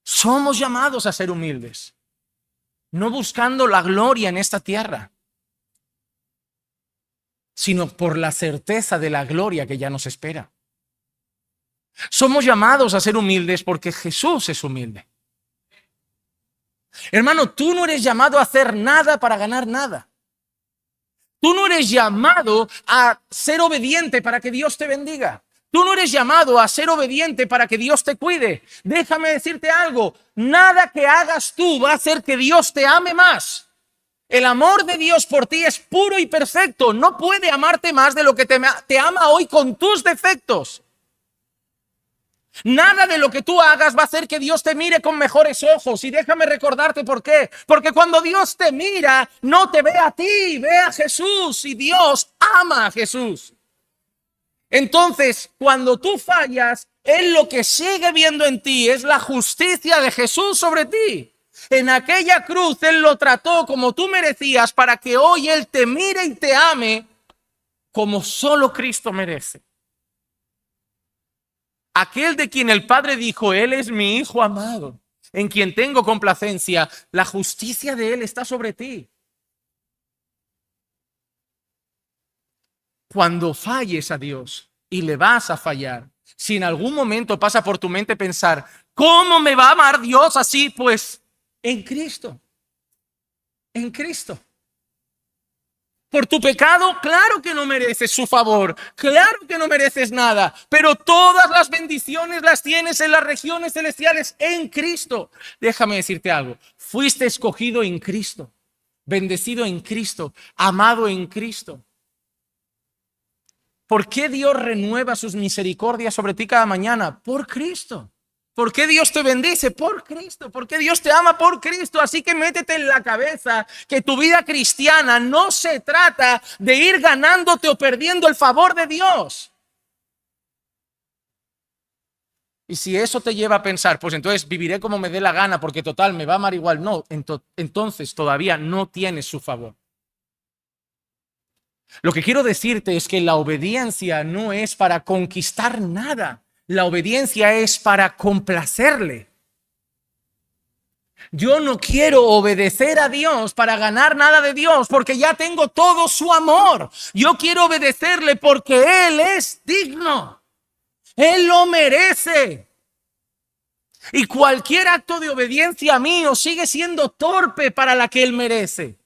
Somos llamados a ser humildes, no buscando la gloria en esta tierra, sino por la certeza de la gloria que ya nos espera. Somos llamados a ser humildes porque Jesús es humilde. Hermano, tú no eres llamado a hacer nada para ganar nada. Tú no eres llamado a ser obediente para que Dios te bendiga. Tú no eres llamado a ser obediente para que Dios te cuide. Déjame decirte algo, nada que hagas tú va a hacer que Dios te ame más. El amor de Dios por ti es puro y perfecto. No puede amarte más de lo que te ama hoy con tus defectos. Nada de lo que tú hagas va a hacer que Dios te mire con mejores ojos. Y déjame recordarte por qué. Porque cuando Dios te mira, no te ve a ti, ve a Jesús. Y Dios ama a Jesús. Entonces, cuando tú fallas, Él lo que sigue viendo en ti es la justicia de Jesús sobre ti. En aquella cruz Él lo trató como tú merecías para que hoy Él te mire y te ame como solo Cristo merece. Aquel de quien el Padre dijo: Él es mi Hijo amado, en quien tengo complacencia. La justicia de Él está sobre ti. Cuando falles a Dios, y le vas a fallar, si en algún momento pasa por tu mente pensar: ¿cómo me va a amar Dios así? Pues en Cristo. En Cristo. Por tu pecado, claro que no mereces su favor, claro que no mereces nada, pero todas las bendiciones las tienes en las regiones celestiales en Cristo. Déjame decirte algo, fuiste escogido en Cristo, bendecido en Cristo, amado en Cristo. ¿Por qué Dios renueva sus misericordias sobre ti cada mañana? Por Cristo. ¿Por qué Dios te bendice? Por Cristo. ¿Por qué Dios te ama? Por Cristo. Así que métete en la cabeza que tu vida cristiana no se trata de ir ganándote o perdiendo el favor de Dios. Y si eso te lleva a pensar, pues entonces viviré como me dé la gana porque total me va a amar igual. No, entonces todavía no tienes su favor. Lo que quiero decirte es que la obediencia no es para conquistar nada. La obediencia es para complacerle. Yo no quiero obedecer a Dios para ganar nada de Dios, porque ya tengo todo su amor. Yo quiero obedecerle porque Él es digno. Él lo merece. Y cualquier acto de obediencia mío sigue siendo torpe para la que Él merece.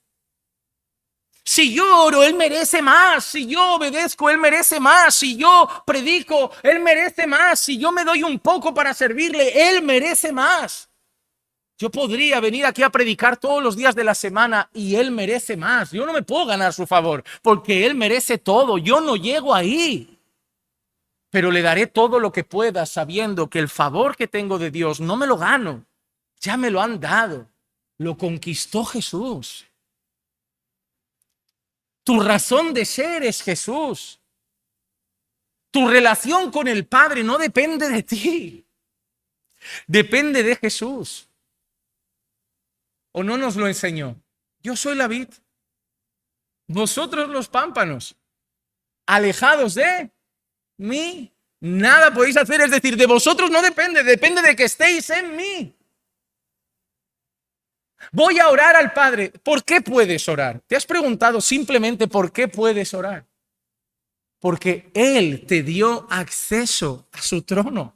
Si yo oro, Él merece más. Si yo obedezco, Él merece más. Si yo predico, Él merece más. Si yo me doy un poco para servirle, Él merece más. Yo podría venir aquí a predicar todos los días de la semana y Él merece más. Yo no me puedo ganar su favor porque Él merece todo. Yo no llego ahí. Pero le daré todo lo que pueda sabiendo que el favor que tengo de Dios no me lo gano. Ya me lo han dado. Lo conquistó Jesús. Tu razón de ser es Jesús. Tu relación con el Padre no depende de ti. Depende de Jesús. ¿O no nos lo enseñó? Yo soy la vid. Vosotros los pámpanos. Alejados de mí, nada podéis hacer. Es decir, de vosotros no depende. Depende de que estéis en mí. Voy a orar al Padre. ¿Por qué puedes orar? ¿Te has preguntado simplemente por qué puedes orar? Porque Él te dio acceso a su trono.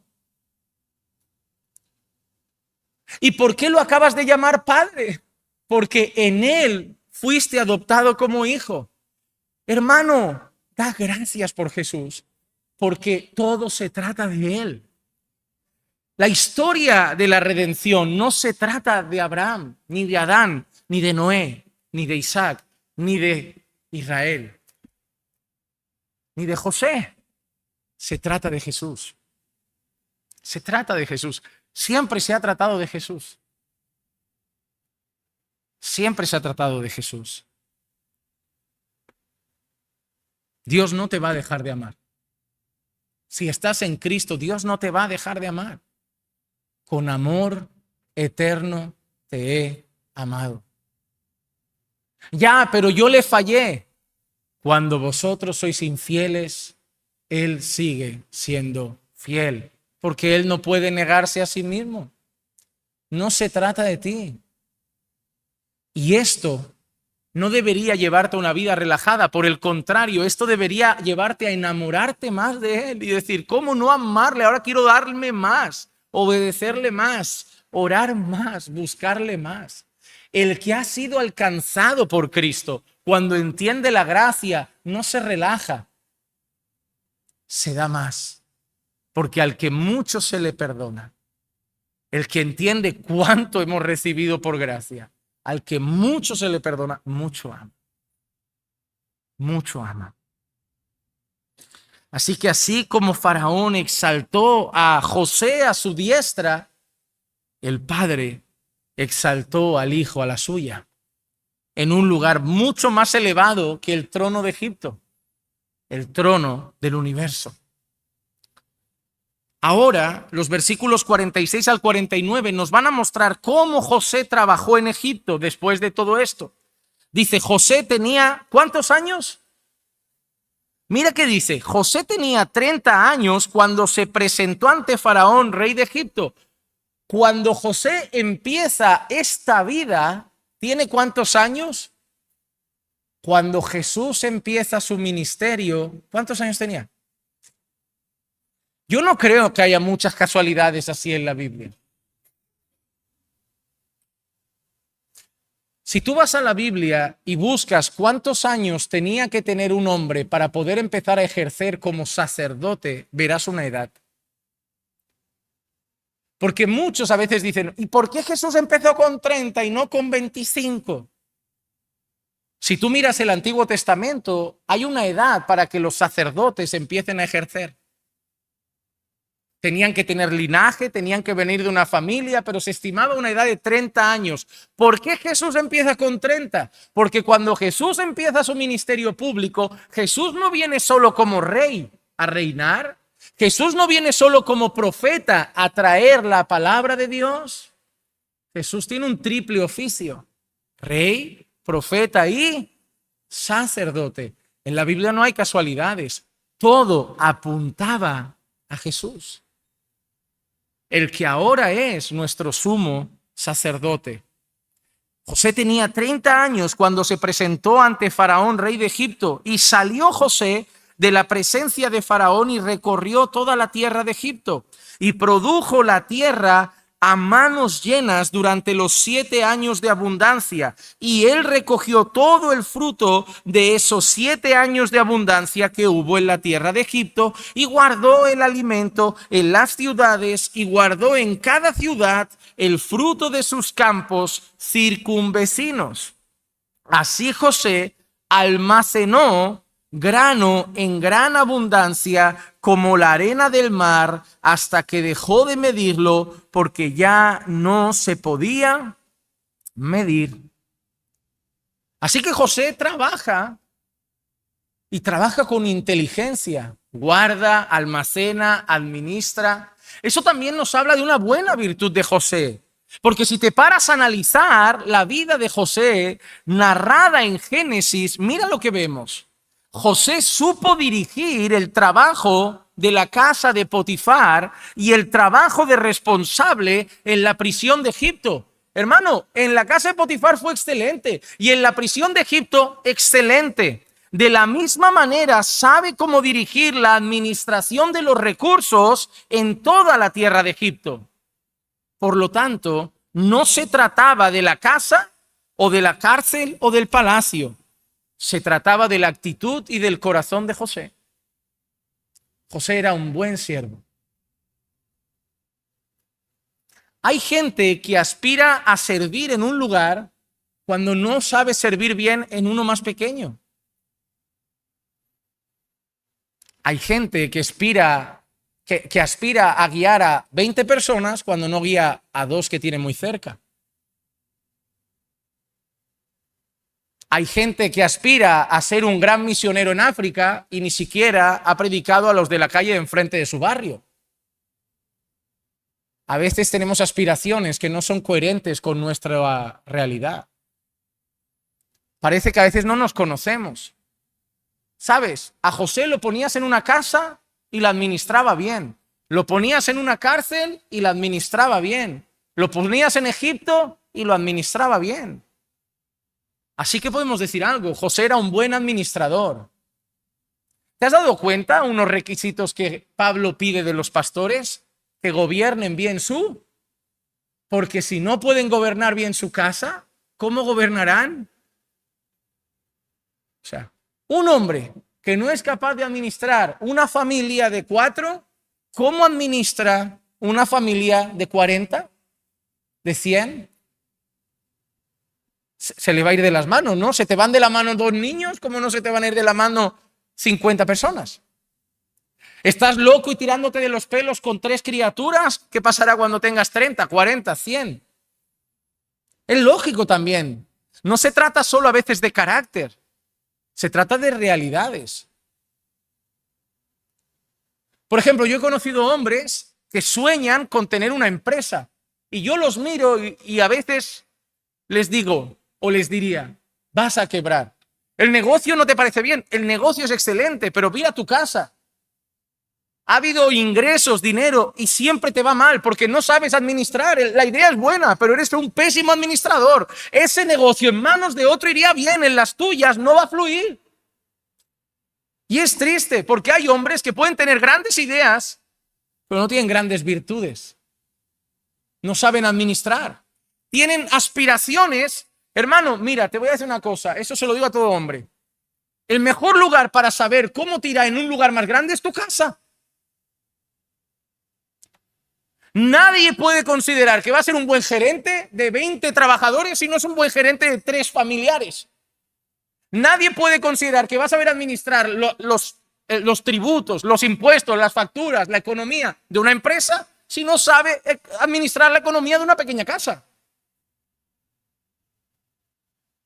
¿Y por qué lo acabas de llamar Padre? Porque en Él fuiste adoptado como hijo. Hermano, da gracias por Jesús, porque todo se trata de Él. La historia de la redención no se trata de Abraham, ni de Adán, ni de Noé, ni de Isaac, ni de Israel, ni de José. Se trata de Jesús. Se trata de Jesús. Siempre se ha tratado de Jesús. Siempre se ha tratado de Jesús. Dios no te va a dejar de amar. Si estás en Cristo, Dios no te va a dejar de amar. Con amor eterno te he amado. Ya, pero yo le fallé. Cuando vosotros sois infieles, Él sigue siendo fiel, porque Él no puede negarse a sí mismo. No se trata de ti. Y esto no debería llevarte a una vida relajada. Por el contrario, esto debería llevarte a enamorarte más de Él y decir, ¿cómo no amarle? Ahora quiero darme más, obedecerle más, orar más, buscarle más. El que ha sido alcanzado por Cristo, cuando entiende la gracia, no se relaja, se da más. Porque al que mucho se le perdona, el que entiende cuánto hemos recibido por gracia, al que mucho se le perdona, mucho ama. Mucho ama. Así que así como Faraón exaltó a José a su diestra, el Padre exaltó al Hijo a la suya, en un lugar mucho más elevado que el trono de Egipto, el trono del universo. Ahora, los versículos 46 al 49 nos van a mostrar cómo José trabajó en Egipto después de todo esto. Dice, José tenía, ¿cuántos años? Mira qué dice, José tenía 30 años cuando se presentó ante Faraón, rey de Egipto. Cuando José empieza esta vida, ¿tiene cuántos años? Cuando Jesús empieza su ministerio, ¿cuántos años tenía? Yo no creo que haya muchas casualidades así en la Biblia. Si tú vas a la Biblia y buscas cuántos años tenía que tener un hombre para poder empezar a ejercer como sacerdote, verás una edad. Porque muchos a veces dicen, ¿y por qué Jesús empezó con 30 y no con 25? Si tú miras el Antiguo Testamento, hay una edad para que los sacerdotes empiecen a ejercer. Tenían que tener linaje, tenían que venir de una familia, pero se estimaba una edad de 30 años. ¿Por qué Jesús empieza con 30? Porque cuando Jesús empieza su ministerio público, Jesús no viene solo como rey a reinar. Jesús no viene solo como profeta a traer la palabra de Dios. Jesús tiene un triple oficio: rey, profeta y sacerdote. En la Biblia no hay casualidades. Todo apuntaba a Jesús, el que ahora es nuestro sumo sacerdote. José tenía 30 años cuando se presentó ante Faraón, rey de Egipto, y salió José de la presencia de Faraón y recorrió toda la tierra de Egipto, y produjo la tierra a manos llenas durante los 7 años de abundancia, y él recogió todo el fruto de esos 7 años de abundancia que hubo en la tierra de Egipto, y guardó el alimento en las ciudades, y guardó en cada ciudad el fruto de sus campos circunvecinos. Así José almacenó grano en gran abundancia como la arena del mar hasta que dejó de medirlo porque ya no se podía medir. Así que José trabaja y trabaja con inteligencia, guarda, almacena, administra. Eso también nos habla de una buena virtud de José. Porque si te paras a analizar la vida de José narrada en Génesis, mira lo que vemos. José supo dirigir el trabajo de la casa de Potifar y el trabajo de responsable en la prisión de Egipto. Hermano, en la casa de Potifar fue excelente y en la prisión de Egipto, excelente. De la misma manera, sabe cómo dirigir la administración de los recursos en toda la tierra de Egipto. Por lo tanto, no se trataba de la casa o de la cárcel o del palacio. Se trataba de la actitud y del corazón de José. José era un buen siervo. Hay gente que aspira a servir en un lugar cuando no sabe servir bien en uno más pequeño. Hay gente que aspira a guiar a 20 personas cuando no guía a 2 que tiene muy cerca. Hay gente que aspira a ser un gran misionero en África y ni siquiera ha predicado a los de la calle enfrente de su barrio. A veces tenemos aspiraciones que no son coherentes con nuestra realidad. Parece que a veces no nos conocemos. ¿Sabes? A José lo ponías en una casa y la administraba bien. Lo ponías en una cárcel y la administraba bien. Lo ponías en Egipto y lo administraba bien. Así que podemos decir algo, José era un buen administrador. ¿Te has dado cuenta unos requisitos que Pablo pide de los pastores? Que gobiernen bien porque si no pueden gobernar bien su casa, ¿cómo gobernarán? O sea, un hombre que no es capaz de administrar una familia de 4, ¿cómo administra una familia de 40? ¿De 100? Se le va a ir de las manos, ¿no? Se te van de la mano 2 niños, ¿cómo no se te van a ir de la mano 50 personas? ¿Estás loco y tirándote de los pelos con 3 criaturas? ¿Qué pasará cuando tengas 30, 40, 100? Es lógico también. No se trata solo a veces de carácter, se trata de realidades. Por ejemplo, yo he conocido hombres que sueñan con tener una empresa y yo los miro y a veces les digo, o les diría, vas a quebrar. El negocio no te parece bien, el negocio es excelente, pero mira tu casa. Ha habido ingresos, dinero y siempre te va mal porque no sabes administrar. La idea es buena, pero eres un pésimo administrador. Ese negocio en manos de otro iría bien, en las tuyas no va a fluir. Y es triste porque hay hombres que pueden tener grandes ideas, pero no tienen grandes virtudes. No saben administrar. Tienen aspiraciones. Hermano, mira, te voy a decir una cosa, eso se lo digo a todo hombre. El mejor lugar para saber cómo tirar en un lugar más grande es tu casa. Nadie puede considerar que va a ser un buen gerente de 20 trabajadores si no es un buen gerente de 3 familiares. Nadie puede considerar que va a saber administrar los tributos, los impuestos, las facturas, la economía de una empresa si no sabe administrar la economía de una pequeña casa.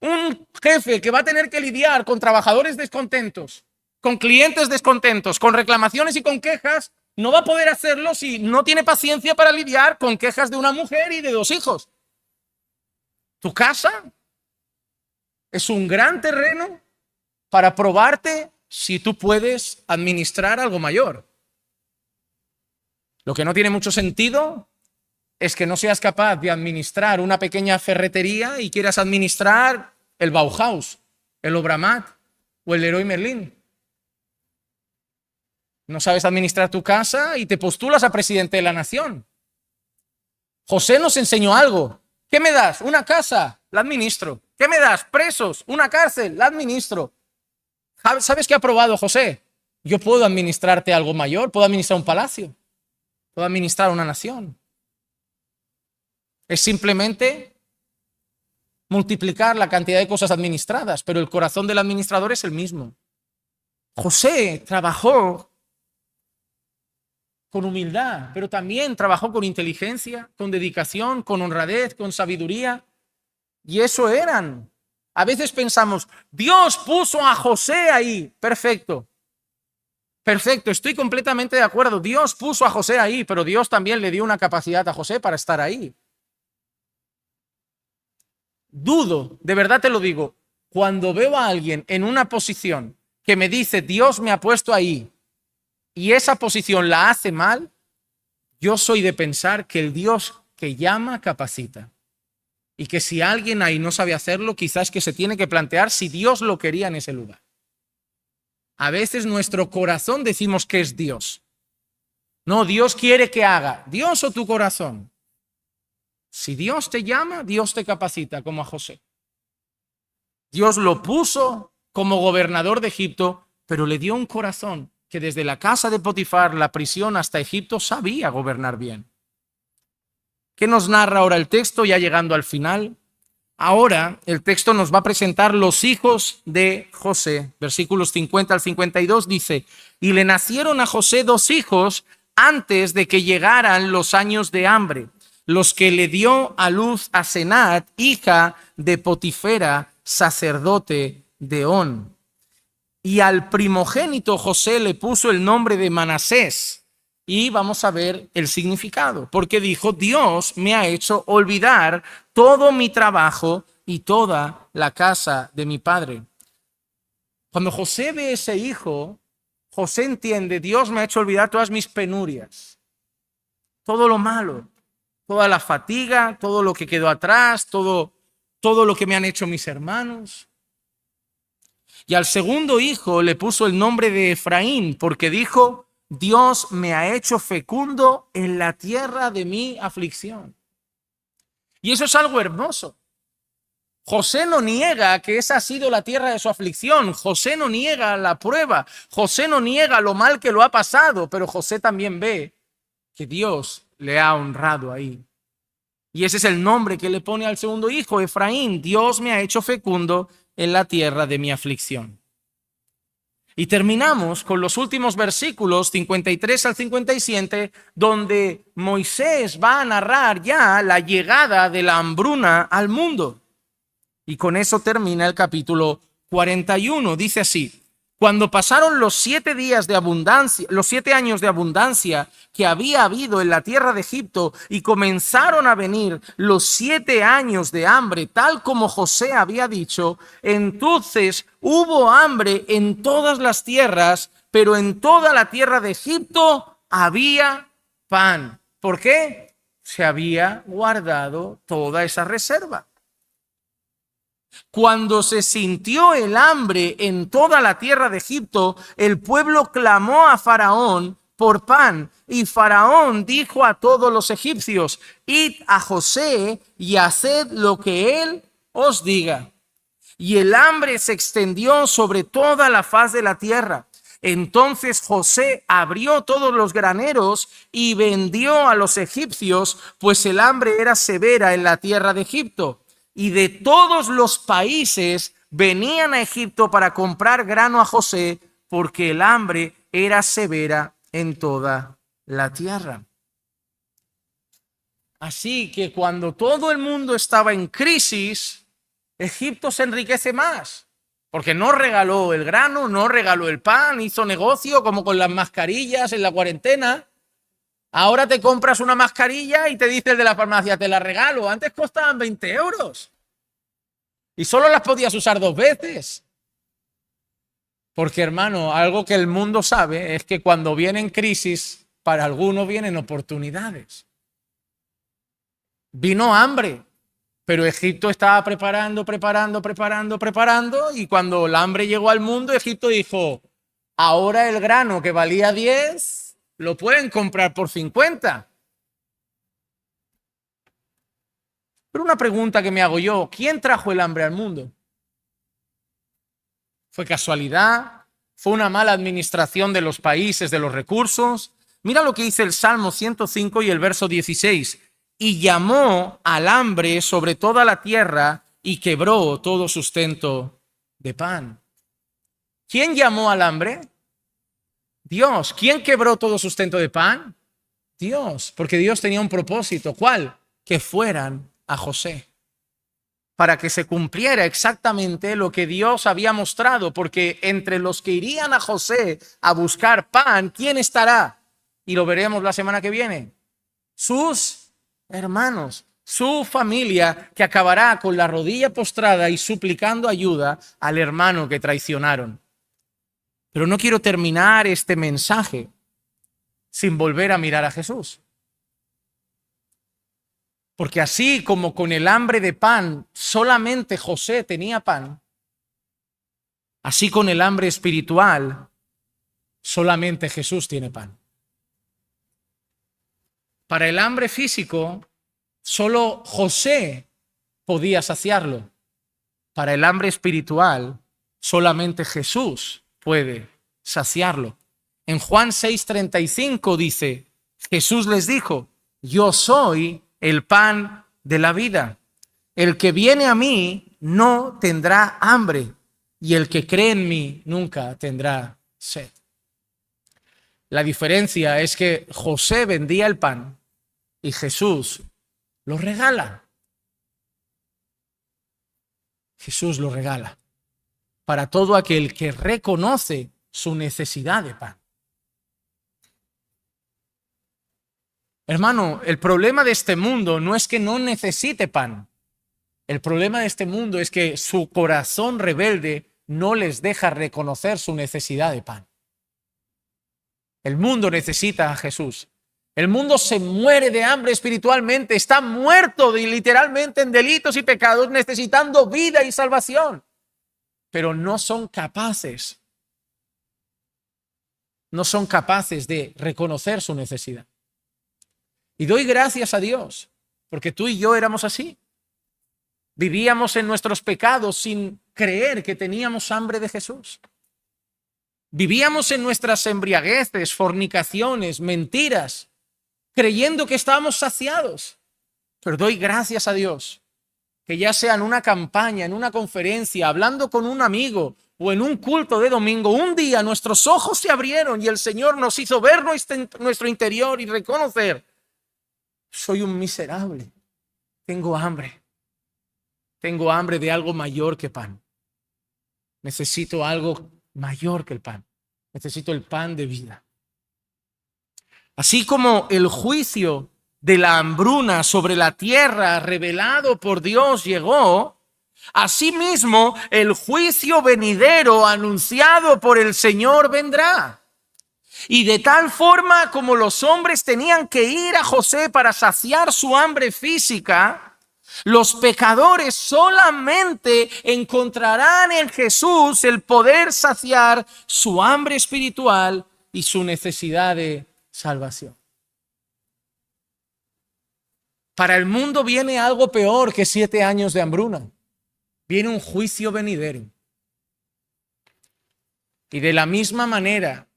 Un jefe que va a tener que lidiar con trabajadores descontentos, con clientes descontentos, con reclamaciones y con quejas, no va a poder hacerlo si no tiene paciencia para lidiar con quejas de una mujer y de 2 hijos. Tu casa es un gran terreno para probarte si tú puedes administrar algo mayor. Lo que no tiene mucho sentido es que no seas capaz de administrar una pequeña ferretería y quieras administrar el Bauhaus, el Obramat o el Leroy Merlin. No sabes administrar tu casa y te postulas a presidente de la nación. José nos enseñó algo. ¿Qué me das? Una casa, la administro. ¿Qué me das? Presos, una cárcel, la administro. ¿Sabes qué ha probado José? Yo puedo administrarte algo mayor, puedo administrar un palacio, puedo administrar una nación. Es simplemente multiplicar la cantidad de cosas administradas, pero el corazón del administrador es el mismo. José trabajó con humildad, pero también trabajó con inteligencia, con dedicación, con honradez, con sabiduría. Y eso eran. A veces pensamos, Dios puso a José ahí. Perfecto. Perfecto, estoy completamente de acuerdo. Dios puso a José ahí, pero Dios también le dio una capacidad a José para estar ahí. Dudo, de verdad te lo digo, cuando veo a alguien en una posición que me dice, Dios me ha puesto ahí, y esa posición la hace mal, yo soy de pensar que el Dios que llama capacita. Y que si alguien ahí no sabe hacerlo, quizás que se tiene que plantear si Dios lo quería en ese lugar. A veces nuestro corazón decimos que es Dios. No, Dios quiere que haga. ¿Dios o tu corazón? Si Dios te llama, Dios te capacita, como a José. Dios lo puso como gobernador de Egipto, pero le dio un corazón que desde la casa de Potifar, la prisión hasta Egipto, sabía gobernar bien. ¿Qué nos narra ahora el texto, ya llegando al final? Ahora el texto nos va a presentar los hijos de José. Versículos 50 al 52 dice, y le nacieron a José 2 hijos antes de que llegaran los años de hambre, los que le dio a luz a Senat, hija de Potifera, sacerdote de On. Y al primogénito José le puso el nombre de Manasés. Y vamos a ver el significado, porque dijo, Dios me ha hecho olvidar todo mi trabajo y toda la casa de mi padre. Cuando José ve ese hijo, José entiende, Dios me ha hecho olvidar todas mis penurias, todo lo malo, toda la fatiga, todo lo que quedó atrás, todo lo que me han hecho mis hermanos. Y al segundo hijo le puso el nombre de Efraín, porque dijo, Dios me ha hecho fecundo en la tierra de mi aflicción. Y eso es algo hermoso. José no niega que esa ha sido la tierra de su aflicción. José no niega la prueba. José no niega lo mal que lo ha pasado, pero José también ve que Dios le ha honrado ahí. Y ese es el nombre que le pone al segundo hijo, Efraín. Dios me ha hecho fecundo en la tierra de mi aflicción. Y terminamos con los últimos versículos 53 al 57, donde Moisés va a narrar ya la llegada de la hambruna al mundo. Y con eso termina el capítulo 41. Dice así, cuando pasaron los 7 días de abundancia, los 7 años de abundancia que había habido en la tierra de Egipto, y comenzaron a venir los 7 años de hambre, tal como José había dicho, entonces hubo hambre en todas las tierras, pero en toda la tierra de Egipto había pan. ¿Por qué? Se había guardado toda esa reserva. Cuando se sintió el hambre en toda la tierra de Egipto, el pueblo clamó a Faraón por pan, y Faraón dijo a todos los egipcios, id a José y haced lo que él os diga. Y el hambre se extendió sobre toda la faz de la tierra. Entonces José abrió todos los graneros y vendió a los egipcios, pues el hambre era severa en la tierra de Egipto. Y de todos los países venían a Egipto para comprar grano a José, porque el hambre era severa en toda la tierra. Así que cuando todo el mundo estaba en crisis, Egipto se enriquece más, porque no regaló el grano, no regaló el pan, hizo negocio como con las mascarillas en la cuarentena. Ahora te compras una mascarilla y te dice el de la farmacia, te la regalo. Antes costaban 20 euros. Y solo las podías usar 2 veces. Porque, hermano, algo que el mundo sabe es que cuando vienen crisis, para algunos vienen oportunidades. Vino hambre, pero Egipto estaba preparando, y cuando el hambre llegó al mundo, Egipto dijo, ahora el grano que valía 10, lo pueden comprar por 50. Pero una pregunta que me hago yo, ¿quién trajo el hambre al mundo? ¿Fue casualidad? ¿Fue una mala administración de los países, de los recursos? Mira lo que dice el Salmo 105 y el verso 16. Y llamó al hambre sobre toda la tierra y quebró todo sustento de pan. ¿Quién llamó al hambre? Dios. ¿Quién quebró todo sustento de pan? Dios, porque Dios tenía un propósito. ¿Cuál? Que fueran a José, para que se cumpliera exactamente lo que Dios había mostrado, porque entre los que irían a José a buscar pan, ¿quién estará? Y lo veremos la semana que viene. Sus hermanos, su familia, que acabará con la rodilla postrada y suplicando ayuda al hermano que traicionaron. Pero no quiero terminar este mensaje sin volver a mirar a Jesús. Porque así como con el hambre de pan solamente José tenía pan, así con el hambre espiritual solamente Jesús tiene pan. Para el hambre físico, solo José podía saciarlo. Para el hambre espiritual, solamente Jesús puede saciarlo. En Juan 6:35 dice, Jesús les dijo, yo soy el pan de la vida. El que viene a mí no tendrá hambre, y el que cree en mí nunca tendrá sed. La diferencia es que José vendía el pan y Jesús lo regala. Jesús lo regala para todo aquel que reconoce su necesidad de pan. Hermano, el problema de este mundo no es que no necesite pan. El problema de este mundo es que su corazón rebelde no les deja reconocer su necesidad de pan. El mundo necesita a Jesús. El mundo se muere de hambre espiritualmente, está muerto literalmente en delitos y pecados, necesitando vida y salvación. Pero no son capaces de reconocer su necesidad. Y doy gracias a Dios, porque tú y yo éramos así. Vivíamos en nuestros pecados sin creer que teníamos hambre de Jesús. Vivíamos en nuestras embriagueces, fornicaciones, mentiras, creyendo que estábamos saciados. Pero doy gracias a Dios, que ya sea en una campaña, en una conferencia, hablando con un amigo o en un culto de domingo, un día nuestros ojos se abrieron y el Señor nos hizo ver nuestro interior y reconocer, soy un miserable, tengo hambre de algo mayor que pan. Necesito algo mayor que el pan. Necesito el pan de vida. Así como el juicio de la hambruna sobre la tierra revelado por Dios llegó, asimismo el juicio venidero anunciado por el Señor vendrá. Y de tal forma como los hombres tenían que ir a José para saciar su hambre física, los pecadores solamente encontrarán en Jesús el poder saciar su hambre espiritual y su necesidad de salvación. Para el mundo viene algo peor que 7 años de hambruna. Viene un juicio venidero. Y de la misma manera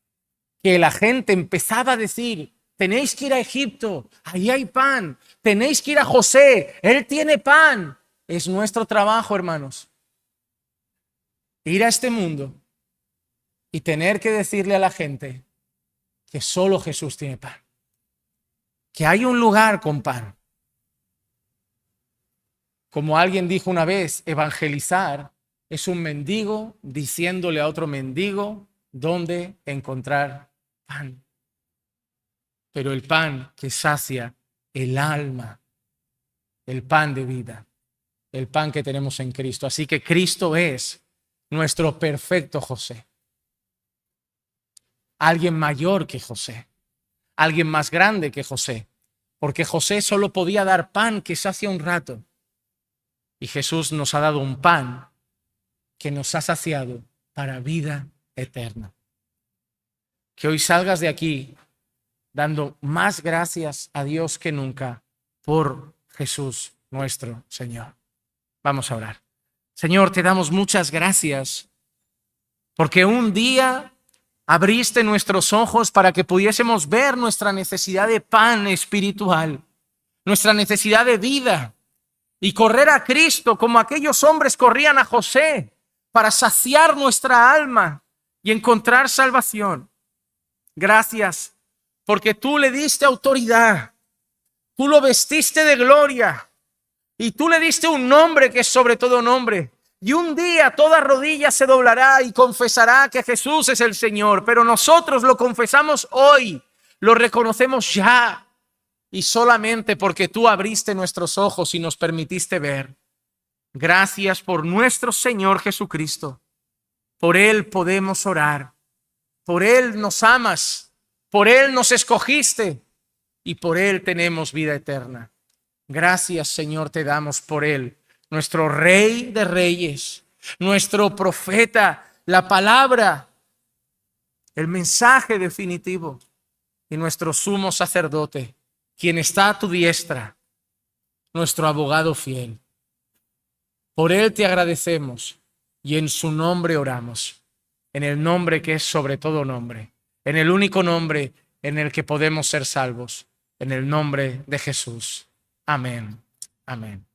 que la gente empezaba a decir, tenéis que ir a Egipto, ahí hay pan, tenéis que ir a José, él tiene pan. Es nuestro trabajo, hermanos, ir a este mundo y tener que decirle a la gente que solo Jesús tiene pan, que hay un lugar con pan. Como alguien dijo una vez, evangelizar es un mendigo diciéndole a otro mendigo dónde encontrar pan. Pero el pan que sacia el alma, el pan de vida, el pan que tenemos en Cristo. Así que Cristo es nuestro perfecto José. Alguien mayor que José, alguien más grande que José, porque José solo podía dar pan que sacia un rato. Y Jesús nos ha dado un pan que nos ha saciado para vida eterna. Que hoy salgas de aquí dando más gracias a Dios que nunca por Jesús nuestro Señor. Vamos a orar. Señor, te damos muchas gracias porque un día abriste nuestros ojos para que pudiésemos ver nuestra necesidad de pan espiritual, nuestra necesidad de vida, y correr a Cristo como aquellos hombres corrían a José para saciar nuestra alma y encontrar salvación. Gracias, porque tú le diste autoridad, tú lo vestiste de gloria y tú le diste un nombre que es sobre todo nombre. Y un día toda rodilla se doblará y confesará que Jesús es el Señor, pero nosotros lo confesamos hoy, lo reconocemos ya. Y solamente porque tú abriste nuestros ojos y nos permitiste ver. Gracias por nuestro Señor Jesucristo. Por Él podemos orar. Por Él nos amas. Por Él nos escogiste. Y por Él tenemos vida eterna. Gracias, Señor, te damos por Él. Nuestro Rey de Reyes. Nuestro profeta. La palabra. El mensaje definitivo. Y nuestro sumo sacerdote, quien está a tu diestra, nuestro abogado fiel. Por Él te agradecemos y en su nombre oramos, en el nombre que es sobre todo nombre, en el único nombre en el que podemos ser salvos, en el nombre de Jesús. Amén. Amén.